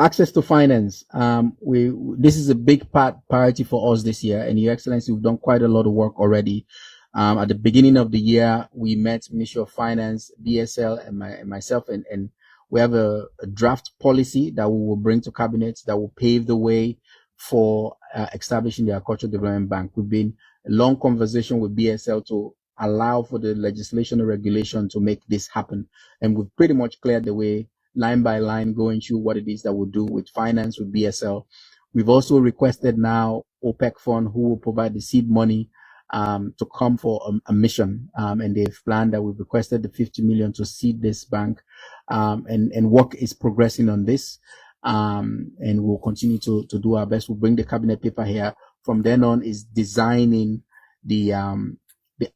Access to finance. This is a big priority for us this year, and Your Excellency, we've done quite a lot of work already. At the beginning of the year, we met Ministry of Finance, BSL, and myself, and we have a draft policy that we will bring to cabinet that will pave the way for establishing the Agricultural Development Bank. We've been a long conversation with BSL to allow for the legislation and regulation to make this happen, and we've pretty much cleared the way, line by line, going through what it is that we'll do with finance, with BSL. We've also requested now OPEC fund, who will provide the seed money to come for a mission, and they've planned that. We've requested the 50 million to seed this bank, and work is progressing on this, and we'll continue to do our best. We'll bring the cabinet paper here. From then on is designing the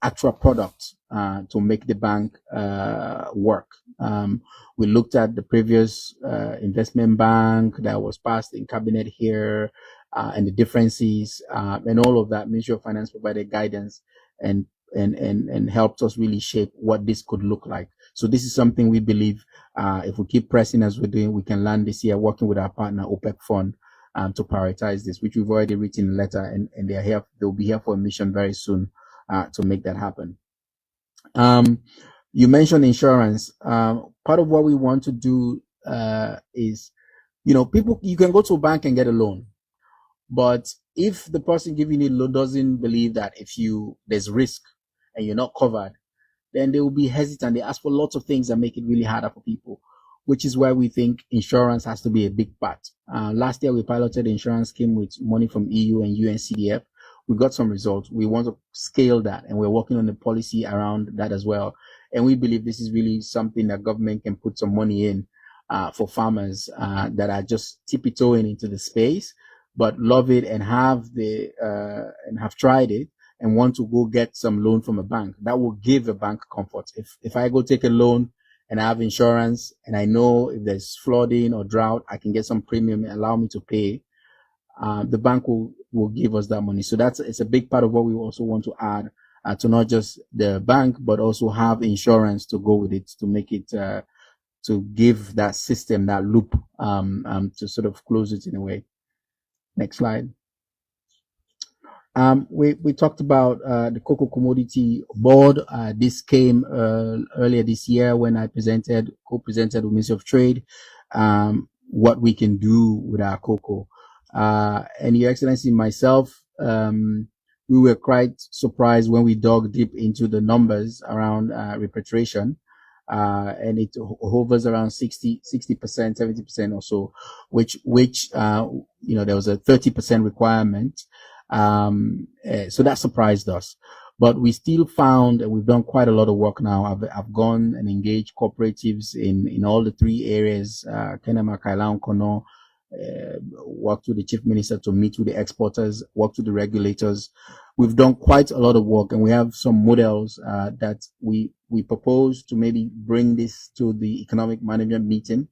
actual product to make the bank work. We looked at the previous investment bank that was passed in cabinet here, and the differences, and all of that. Ministry of Finance provided guidance and helped us really shape what this could look like. So this is something we believe, if we keep pressing as we're doing, we can land this year, working with our partner OPEC fund to prioritize this, which we've already written a letter, and they are here. They'll be here for a mission very soon to make that happen. You mentioned insurance. Part of what we want to do is, people, you can go to a bank and get a loan, but if the person giving you a loan doesn't believe that there's risk and you're not covered, then they will be hesitant. They ask for lots of things that make it really harder for people, which is why we think insurance has to be a big part. Last year, we piloted the insurance scheme with money from EU and UNCDF. We got some results. We want to scale that, and we're working on the policy around that as well. And we believe this is really something that government can put some money in for farmers that are just tippy-toeing into the space, but love it and have tried it and want to go get some loan from a bank. That will give a bank comfort. If I go take a loan and I have insurance and I know if there's flooding or drought, I can get some premium and allow me to pay, the bank will give us that money. So it's a big part of what we also want to add to not just the bank, but also have insurance to go with it, to make it, to give that system, that loop, to sort of close it in a way. Next slide. We talked about the cocoa commodity board. This came earlier this year when I co-presented with Ministry of Trade, what we can do with our cocoa. And Your Excellency, myself, we were quite surprised when we dug deep into the numbers around repatriation, and it hovers around 60%, 70% or so, which there was a 30% requirement. So that surprised us, but we still found, and we've done quite a lot of work now. I've gone and engaged cooperatives in all the three areas, Kenema, Kaila, Kono, worked with the chief minister to meet with the exporters, worked with the regulators. We've done quite a lot of work, and we have some models that we propose to maybe bring this to the economic management meeting,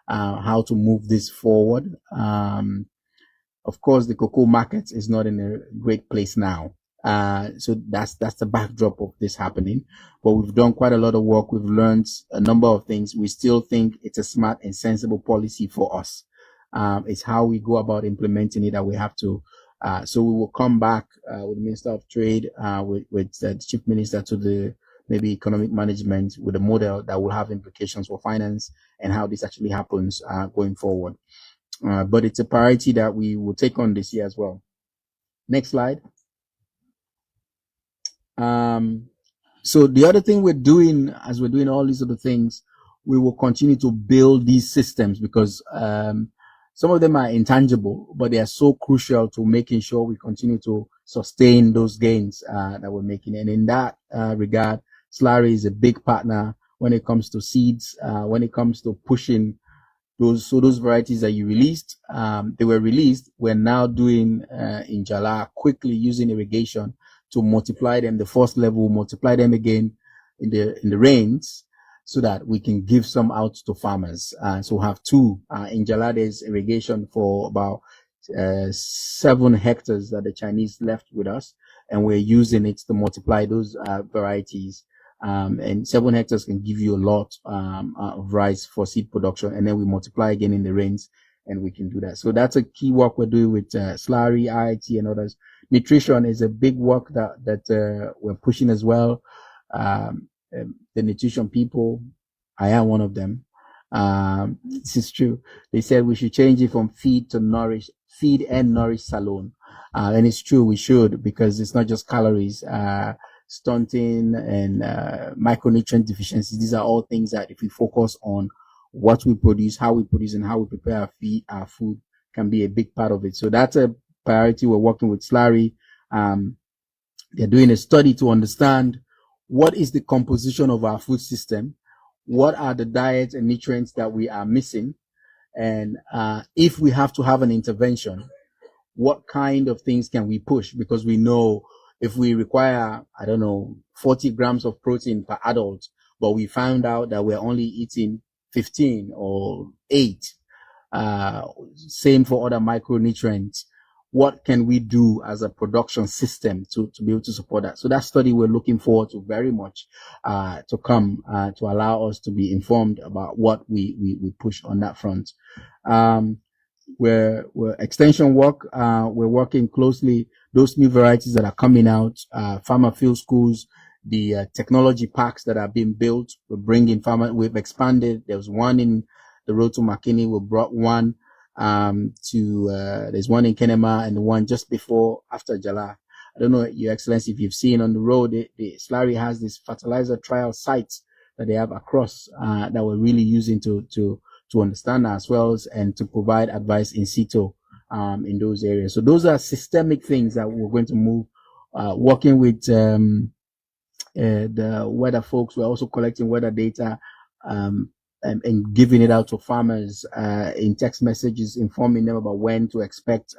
how to move this forward. Of course, the cocoa market is not in a great place now. So that's the backdrop of this happening. But we've done quite a lot of work. We've learned a number of things. We still think it's a smart and sensible policy for us. It's how we go about implementing it that we have to. So we will come back with the Minister of Trade, with the Chief Minister to the maybe economic management with a model that will have implications for finance and how this actually happens going forward. But it's a priority that we will take on this year as well. Next slide. So the other thing we're doing, as we're doing all these other things, we will continue to build these systems because some of them are intangible, but they are so crucial to making sure we continue to sustain those gains that we're making. And in that regard, Slurry is a big partner when it comes to seeds, when it comes to pushing those varieties that you released. They were released. We're now doing in Jala quickly using irrigation to multiply them. The first level, multiply them again in the rains, so that we can give some out to farmers. So we have two. In Jala, there's irrigation for about 7 hectares that the Chinese left with us, and we're using it to multiply those varieties. And 7 hectares can give you a lot of rice for seed production, and then we multiply again in the rains, and we can do that. So that's a key work we're doing with Slurry, IIT, and others. Nutrition is a big work that we're pushing as well. The nutrition people, I am one of them. This is true. They said we should change it from feed and nourish salone. And it's true, we should, because it's not just calories, stunting and micronutrient deficiencies. These are all things that if we focus on what we produce, how we produce, and how we prepare our food can be a big part of it. So that's a priority. We're working with Slurry. They're doing a study to understand what is the composition of our food system, what are the diets and nutrients that we are missing, and if we have to have an intervention, what kind of things can we push? Because we know if we require, 40 grams of protein per adult, but we found out that we're only eating 15 or 8, same for other micronutrients. What can we do as a production system to be able to support that? So that study we're looking forward to very much to come to allow us to be informed about what we push on that front. We're extension work. We're working closely those new varieties that are coming out, farmer field schools, the technology parks that are being built. We're bringing we've expanded. There was one in the road to McKinney. We brought one there's one in Kenema and the one just after Jala. I don't know, Your Excellency, if you've seen on the road, the Slurry has this fertilizer trial sites that they have across that we're really using to understand our swells and to provide advice in situ in those areas. So those are systemic things that we're going to move. Working with the weather folks, we're also collecting weather data and giving it out to farmers in text messages, informing them about when to expect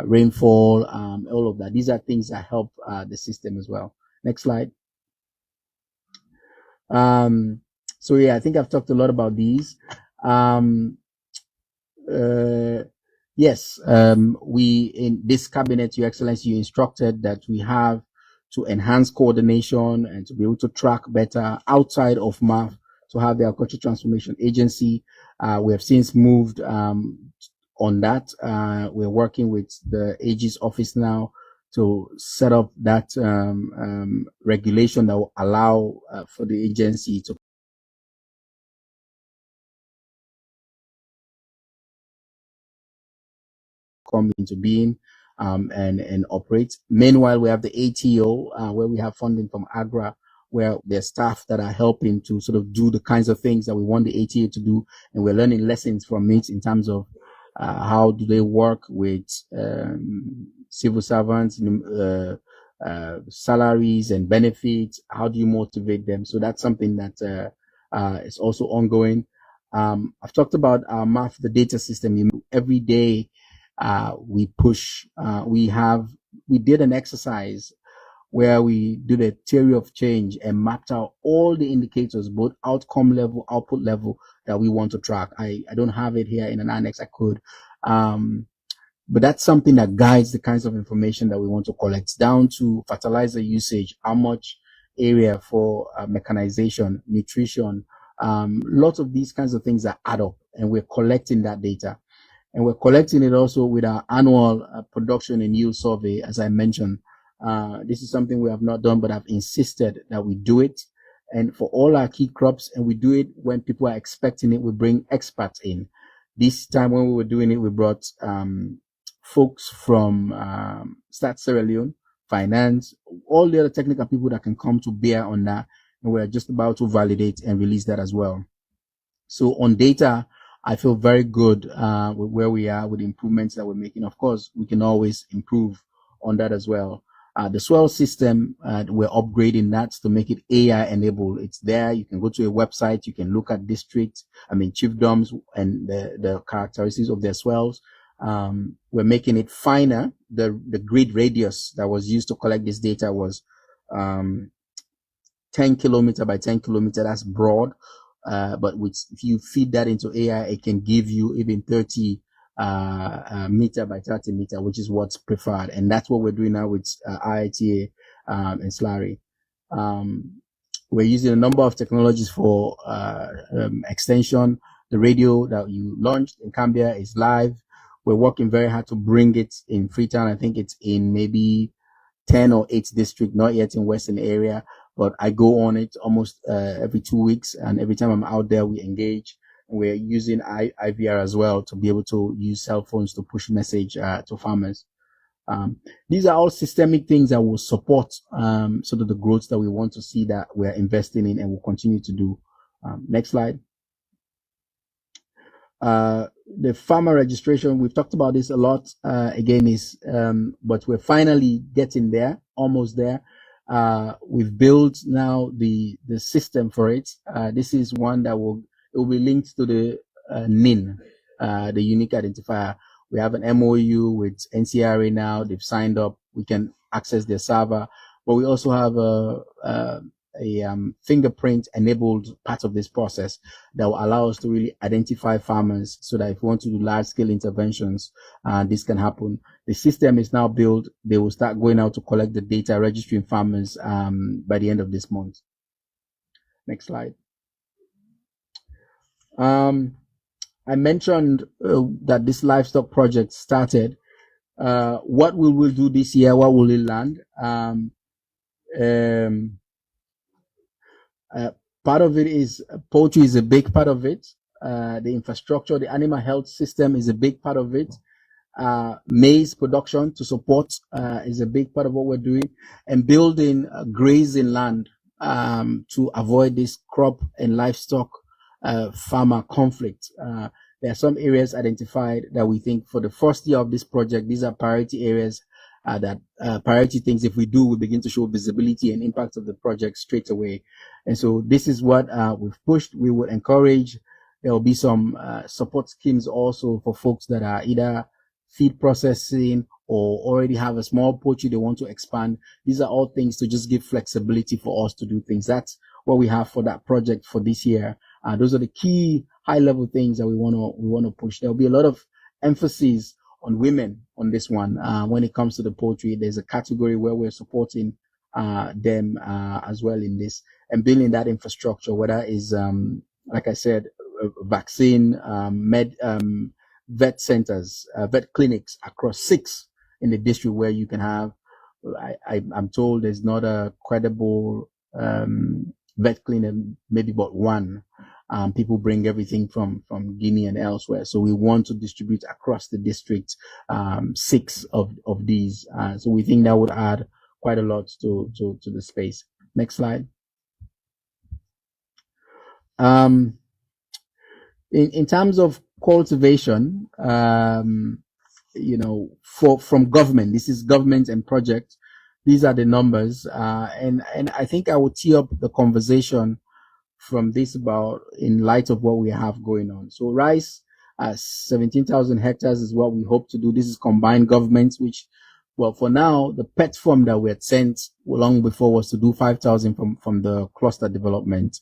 rainfall, all of that. These are things that help the system as well. Next slide. So yeah, I think I've talked a lot about these. Yes, we in this cabinet, Your Excellency, you instructed that we have to enhance coordination and to be able to track better outside of MAF, to have the Agricultural Transformation Agency. We have since moved on that. We're working with the AG's office now to set up that regulation that will allow for the agency to come into being and operate. Meanwhile, we have the ATO where we have funding from AGRA, where there's staff that are helping to sort of do the kinds of things that we want the ATA to do, and we're learning lessons from it in terms of how do they work with civil servants, salaries and benefits, how do you motivate them? So that's something that is also ongoing. I've talked about our MAF, the data system. Every day we push, we did an exercise where we did a theory of change and mapped out all the indicators, both outcome level, output level, that we want to track. I don't have it here in an annex. I could, but that's something that guides the kinds of information that we want to collect, down to fertilizer usage, how much area for mechanization, nutrition, lots of these kinds of things that add up, and we're collecting that data. And we're collecting it also with our annual production and yield survey, as I mentioned. This is something we have not done, but I've insisted that we do it. And for all our key crops, and we do it when people are expecting it, we bring experts in. This time when we were doing it, we brought folks from Sierra Leone, finance, all the other technical people that can come to bear on that. And we're just about to validate and release that as well. So on data, I feel very good with where we are, with the improvements that we're making. Of course, we can always improve on that as well. The swell system, we're upgrading that to make it AI enabled. It's there. You can go to a website. You can look at chiefdoms and the characteristics of their swells. We're making it finer. The grid radius that was used to collect this data was 10 kilometer by 10 kilometer. That's broad. But if you feed that into AI, it can give you even 30 meter by 30 meter, which is what's preferred. And that's what we're doing now with IITA and Slurry. We're using a number of technologies for extension. The radio that you launched in Cambia is live. We're working very hard to bring it in Freetown. I think it's in maybe 10 or 8 district, not yet in Western area, but I go on it almost every 2 weeks. And every time I'm out there, we engage. And we're using IVR as well to be able to use cell phones to push message to farmers. These are all systemic things that will support sort of the growth that we want to see, that we're investing in and will continue to do. Next slide. The farmer registration, we've talked about this a lot, but we're finally getting there, almost there. We've built now the system for it. This is one that will be linked to the NIN, the unique identifier. We have an MOU with NCRA now. They've signed up. We can access their server, but we also have a fingerprint enabled part of this process that will allow us to really identify farmers, so that if we want to do large scale interventions, this can happen. The system is now built. They will start going out to collect the data, registering farmers by the end of this month. Next slide. I mentioned that this livestock project started. What will we do this year? What will it land? Part of it is poultry is a big part of it. The infrastructure, the animal health system is a big part of it. Maize production to support is a big part of what we're doing, and building grazing land to avoid this crop and livestock farmer conflict. There are some areas identified that we think for the first year of this project, these are priority areas that priority things. If we do, we begin to show visibility and impact of the project straight away. And so this is what we've pushed. We would encourage. There will be some support schemes also for folks that are either feed processing or already have a small poultry they want to expand. These are all things to just give flexibility for us to do things. That's what we have for that project for this year. Those are the key high level things that we want to push. There'll be a lot of emphasis on women on this one. When it comes to the poultry, there's a category where we're supporting them as well in this, and building that infrastructure, whether is like I said, vaccine, vet centers, vet clinics across 6 in the district, where you can have, I'm told there's not a credible vet clinic, maybe but 1. People bring everything from Guinea and elsewhere. So we want to distribute across the district 6 of these. So we think that would add quite a lot to the space. Next slide. In terms of cultivation, from government, this is government and project. These are the numbers. And I think I will tee up the conversation from this about in light of what we have going on. So rice, 17,000 hectares is what we hope to do. This is combined governments, which, well, for now, the pet form that we had sent long before was to do 5,000 from the cluster development.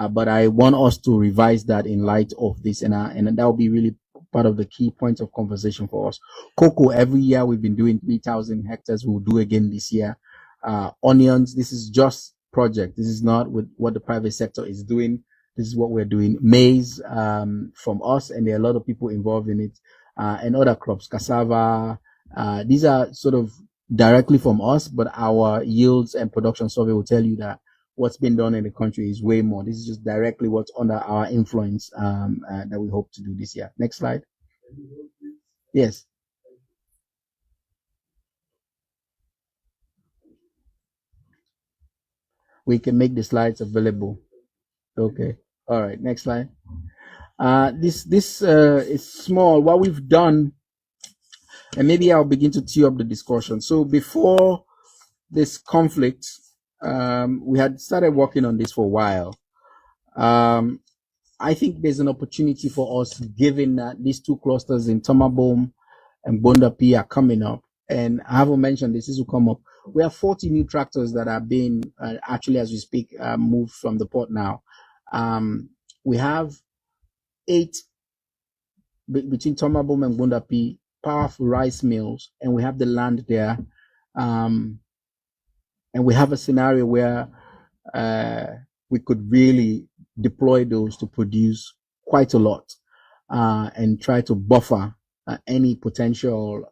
But I want us to revise that in light of this, and that will be really part of the key points of conversation for us. Cocoa, every year we've been doing 3,000 hectares. We'll do again this year. Onions, this is just project. This is not with what the private sector is doing. This is what we're doing. Maize from us, and there are a lot of people involved in it, and other crops, cassava. These are sort of directly from us, but our yields and production survey will tell you that what's been done in the country is way more. This is just directly what's under our influence that we hope to do this year. Next slide. Yes. we can make the slides available. Okay. All right. Next slide. This is small. What we've done, and maybe I'll begin to tee up the discussion. So before this conflict, we had started working on this for a while. I think there's an opportunity for us, given that these two clusters in Tomabom and Bondapi are coming up. And I haven't mentioned this will come up. We have 40 new tractors that are being, actually, as we speak, moved from the port now. We have 8 between Tomabom and Bondapi, powerful rice mills, and we have the land there. And we have a scenario where we could really deploy those to produce quite a lot and try to buffer any potential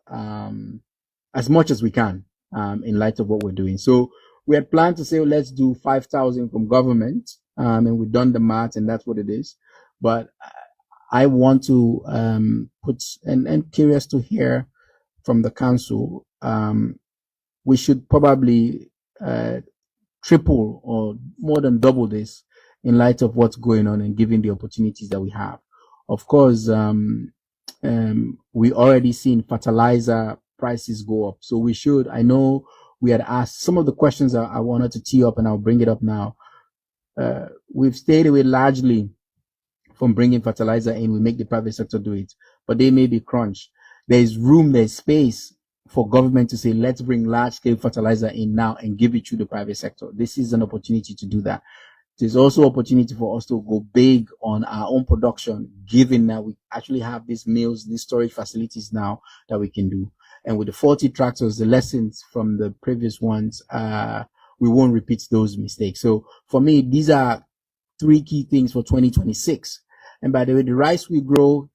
as much as we can in light of what we're doing. So we had planned to say, let's do 5,000 from government, and we've done the math, and that's what it is. But I want to put, and curious to hear from the council, we should probably triple or more than double this in light of what's going on and given the opportunities that we have. Of course, we already seen fertilizer prices go up. So we should, I know we had asked some of the questions I wanted to tee up, and I'll bring it up now. We've stayed away largely from bringing fertilizer in. We make the private sector do it, but they may be crunched. There's room, there's space for government to say, let's bring large scale fertilizer in now and give it to the private sector. This is an opportunity to do that. There's also opportunity for us to go big on our own production, given that we actually have these mills, these storage facilities now that we can do. And with the 40 tractors, the lessons from the previous ones, we won't repeat those mistakes. So for me, these are 3 key things for 2026. And by the way, the rice we grow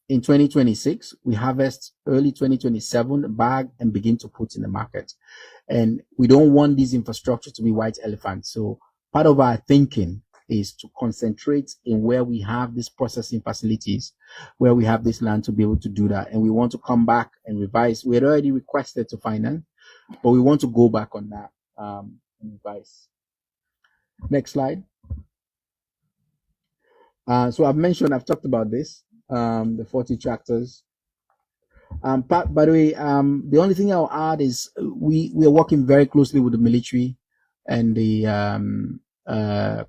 in 2026, we harvest early 2027, bag and begin to put in the market. And we don't want these infrastructure to be white elephants. So part of our thinking is to concentrate in where we have these processing facilities, where we have this land to be able to do that. And we want to come back and revise. We had already requested to finance, but we want to go back on that and revise. Next slide. So I've talked about this, the 40 tractors. By the way, the only thing I'll add is we are working very closely with the military and the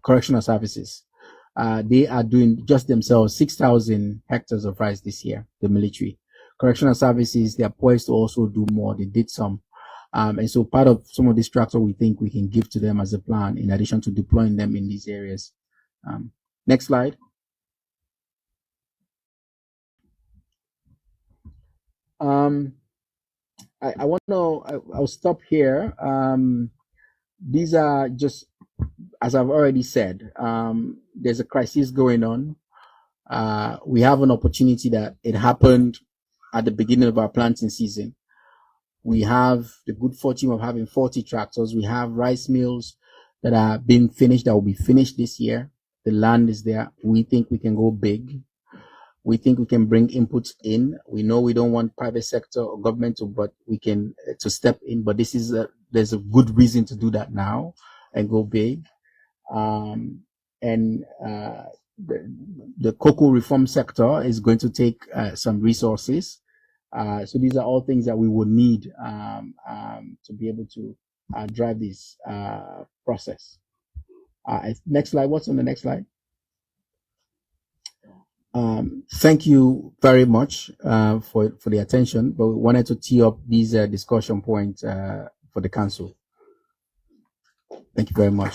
correctional services. They are doing just themselves 6,000 hectares of rice this year, the military. Correctional services, they are poised to also do more. They did some. And so part of some of this tractor we think we can give to them as a plan in addition to deploying them in these areas. Next slide. I'll stop here. These are just, as I've already said, there's a crisis going on. We have an opportunity that it happened at the beginning of our planting season. We have the good fortune of having 40 tractors. We have rice mills that are being finished, that will be finished this year. The land is there. We think we can go big. We think we can bring inputs in. We know we don't want private sector or government to, but we can to step in. But this is there's a good reason to do that now and go big. The cocoa reform sector is going to take some resources. So these are all things that we would need to be able to drive this process. Next slide. What's on the next slide? Thank you very much for the attention, but we wanted to tee up these discussion points for the council. Thank you very much.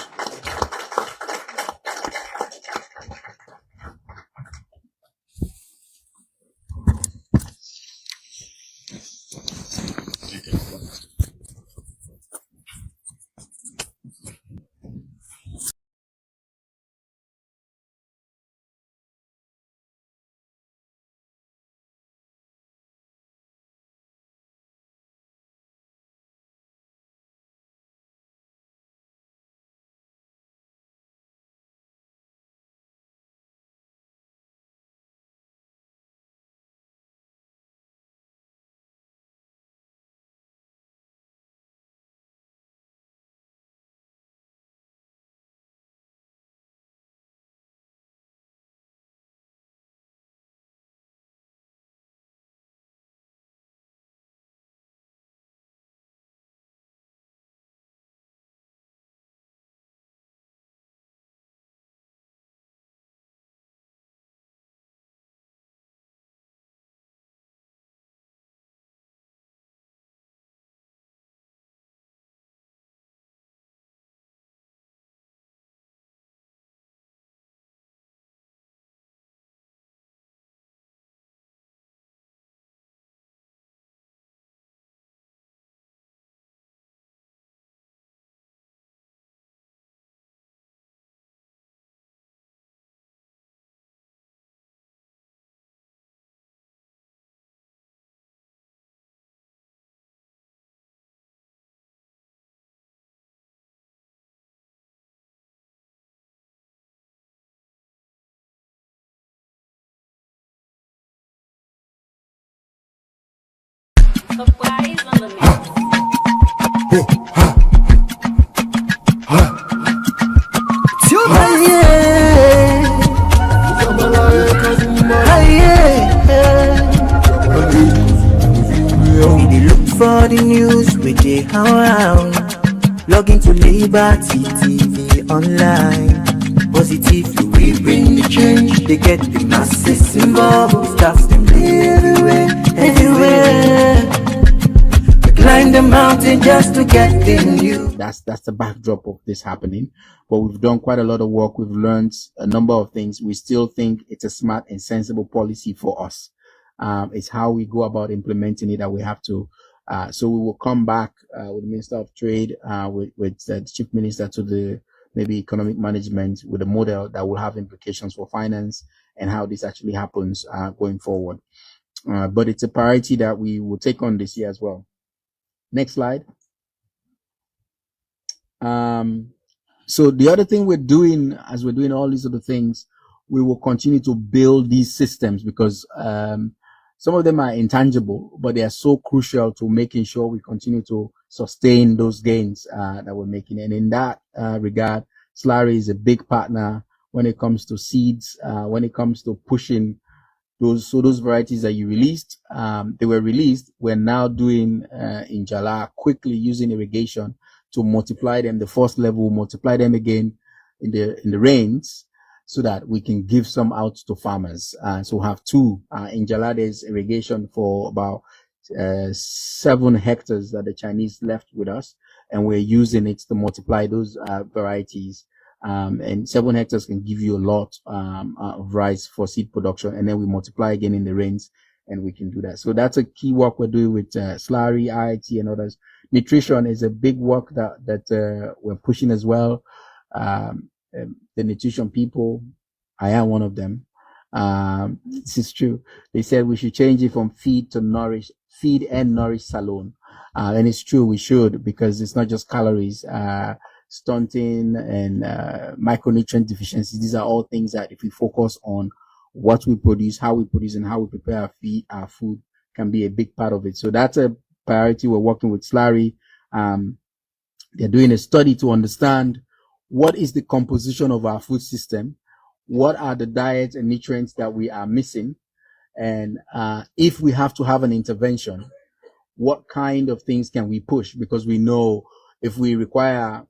For the news we dey around, log into Liberty TV online. Positively we bring the change. They get the masses involved. Staff them everywhere. We climb the mountain just to get the news. That's the backdrop of this happening. But we've done quite a lot of work. We've learned a number of things. We still think it's a smart and sensible policy for us. It's how we go about implementing it that we have to. So we will come back with the Minister of Trade, with the Chief Minister to the maybe economic management with a model that will have implications for finance and how this actually happens going forward. But it's a priority that we will take on this year as well. Next slide. So the other thing we're doing, as we're doing all these other things, we will continue to build these systems because some of them are intangible, but they are so crucial to making sure we continue to sustain those gains that we're making. And in that regard, Slurry is a big partner when it comes to seeds, when it comes to pushing those varieties that you released. They were released. We're now doing in Jala quickly using irrigation to multiply them. The first level, multiply them again in the rains, so that we can give some out to farmers. So we have two. In Jala, there's irrigation for about 7 hectares that the Chinese left with us, and we're using it to multiply those varieties. And 7 hectares can give you a lot of rice for seed production, and then we multiply again in the rains, and we can do that. So that's a key work we're doing with Slurry, IIT, and others. Nutrition is a big work that we're pushing as well. The nutrition people, I am one of them. This is true. They said we should change it from feed and nourish salone. And it's true, we should, because it's not just calories, stunting and micronutrient deficiencies. These are all things that if we focus on what we produce, how we produce, and how we prepare our food can be a big part of it. So that's a priority. We're working with Slurry. They're doing a study to understand what is the composition of our food system, what are the diets and nutrients that we are missing, and if we have to have an intervention, what kind of things can we push? Because we know if we require,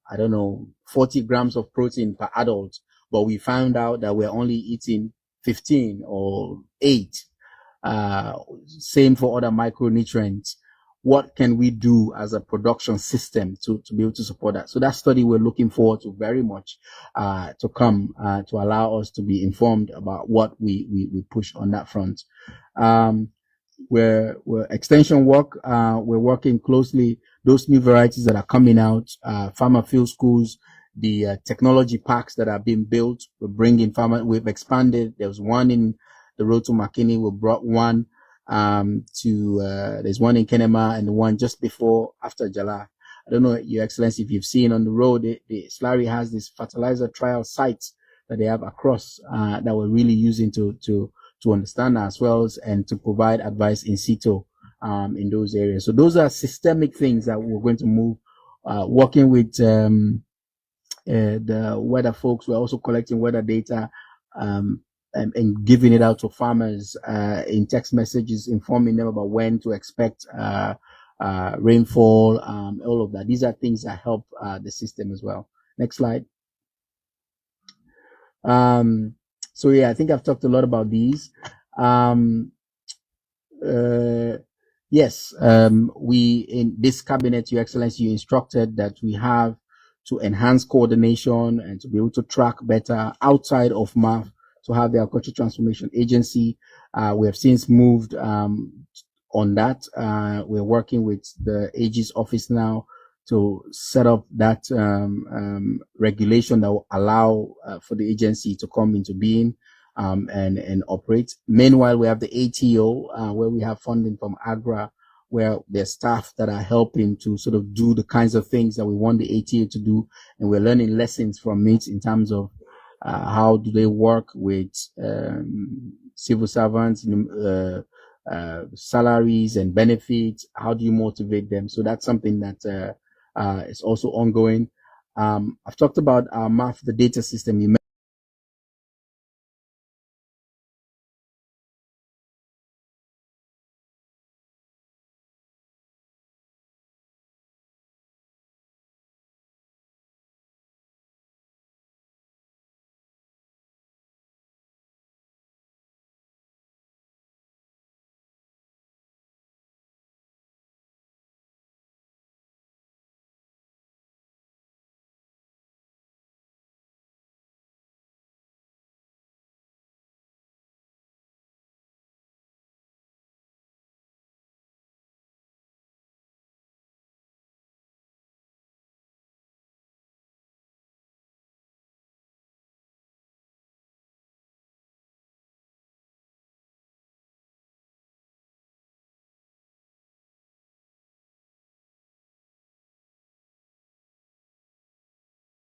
40 grams of protein per adult, but we found out that we're only eating 15 or 8, same for other micronutrients. What can we do as a production system to be able to support that? So that study we're looking forward to very much to come to allow us to be informed about what we push on that front. We're extension work. We're working closely. Those new varieties that are coming out, farmer field schools, the technology parks that are being built. We're bringing farmer. We've expanded. There was one in the road to Makini. We brought one. There's one in Kenema and the one just after Jala. I don't know, Your Excellency, if you've seen on the road, the Slurry has this fertilizer trial sites that they have across, that we're really using to understand our swells and to provide advice in situ, in those areas. So those are systemic things that we're going to move, working with, the weather folks. We're also collecting weather data, and giving it out to farmers in text messages, informing them about when to expect rainfall, all of that. These are things that help the system as well. Next slide. So yeah, I think I've talked a lot about these. Yes, we in this cabinet, Your Excellency, you instructed that we have to enhance coordination and to be able to track better outside of MAF, to have the Agriculture Transformation Agency. We have since moved on that. We're working with the AG's office now to set up that regulation that will allow for the agency to come into being and operate. Meanwhile, we have the ATO, where we have funding from AGRA, where there's staff that are helping to sort of do the kinds of things that we want the ATO to do, and we're learning lessons from it in terms of how do they work with civil servants, salaries and benefits. How do you motivate them? So that's something that is also ongoing. I've talked about our math, the data system. You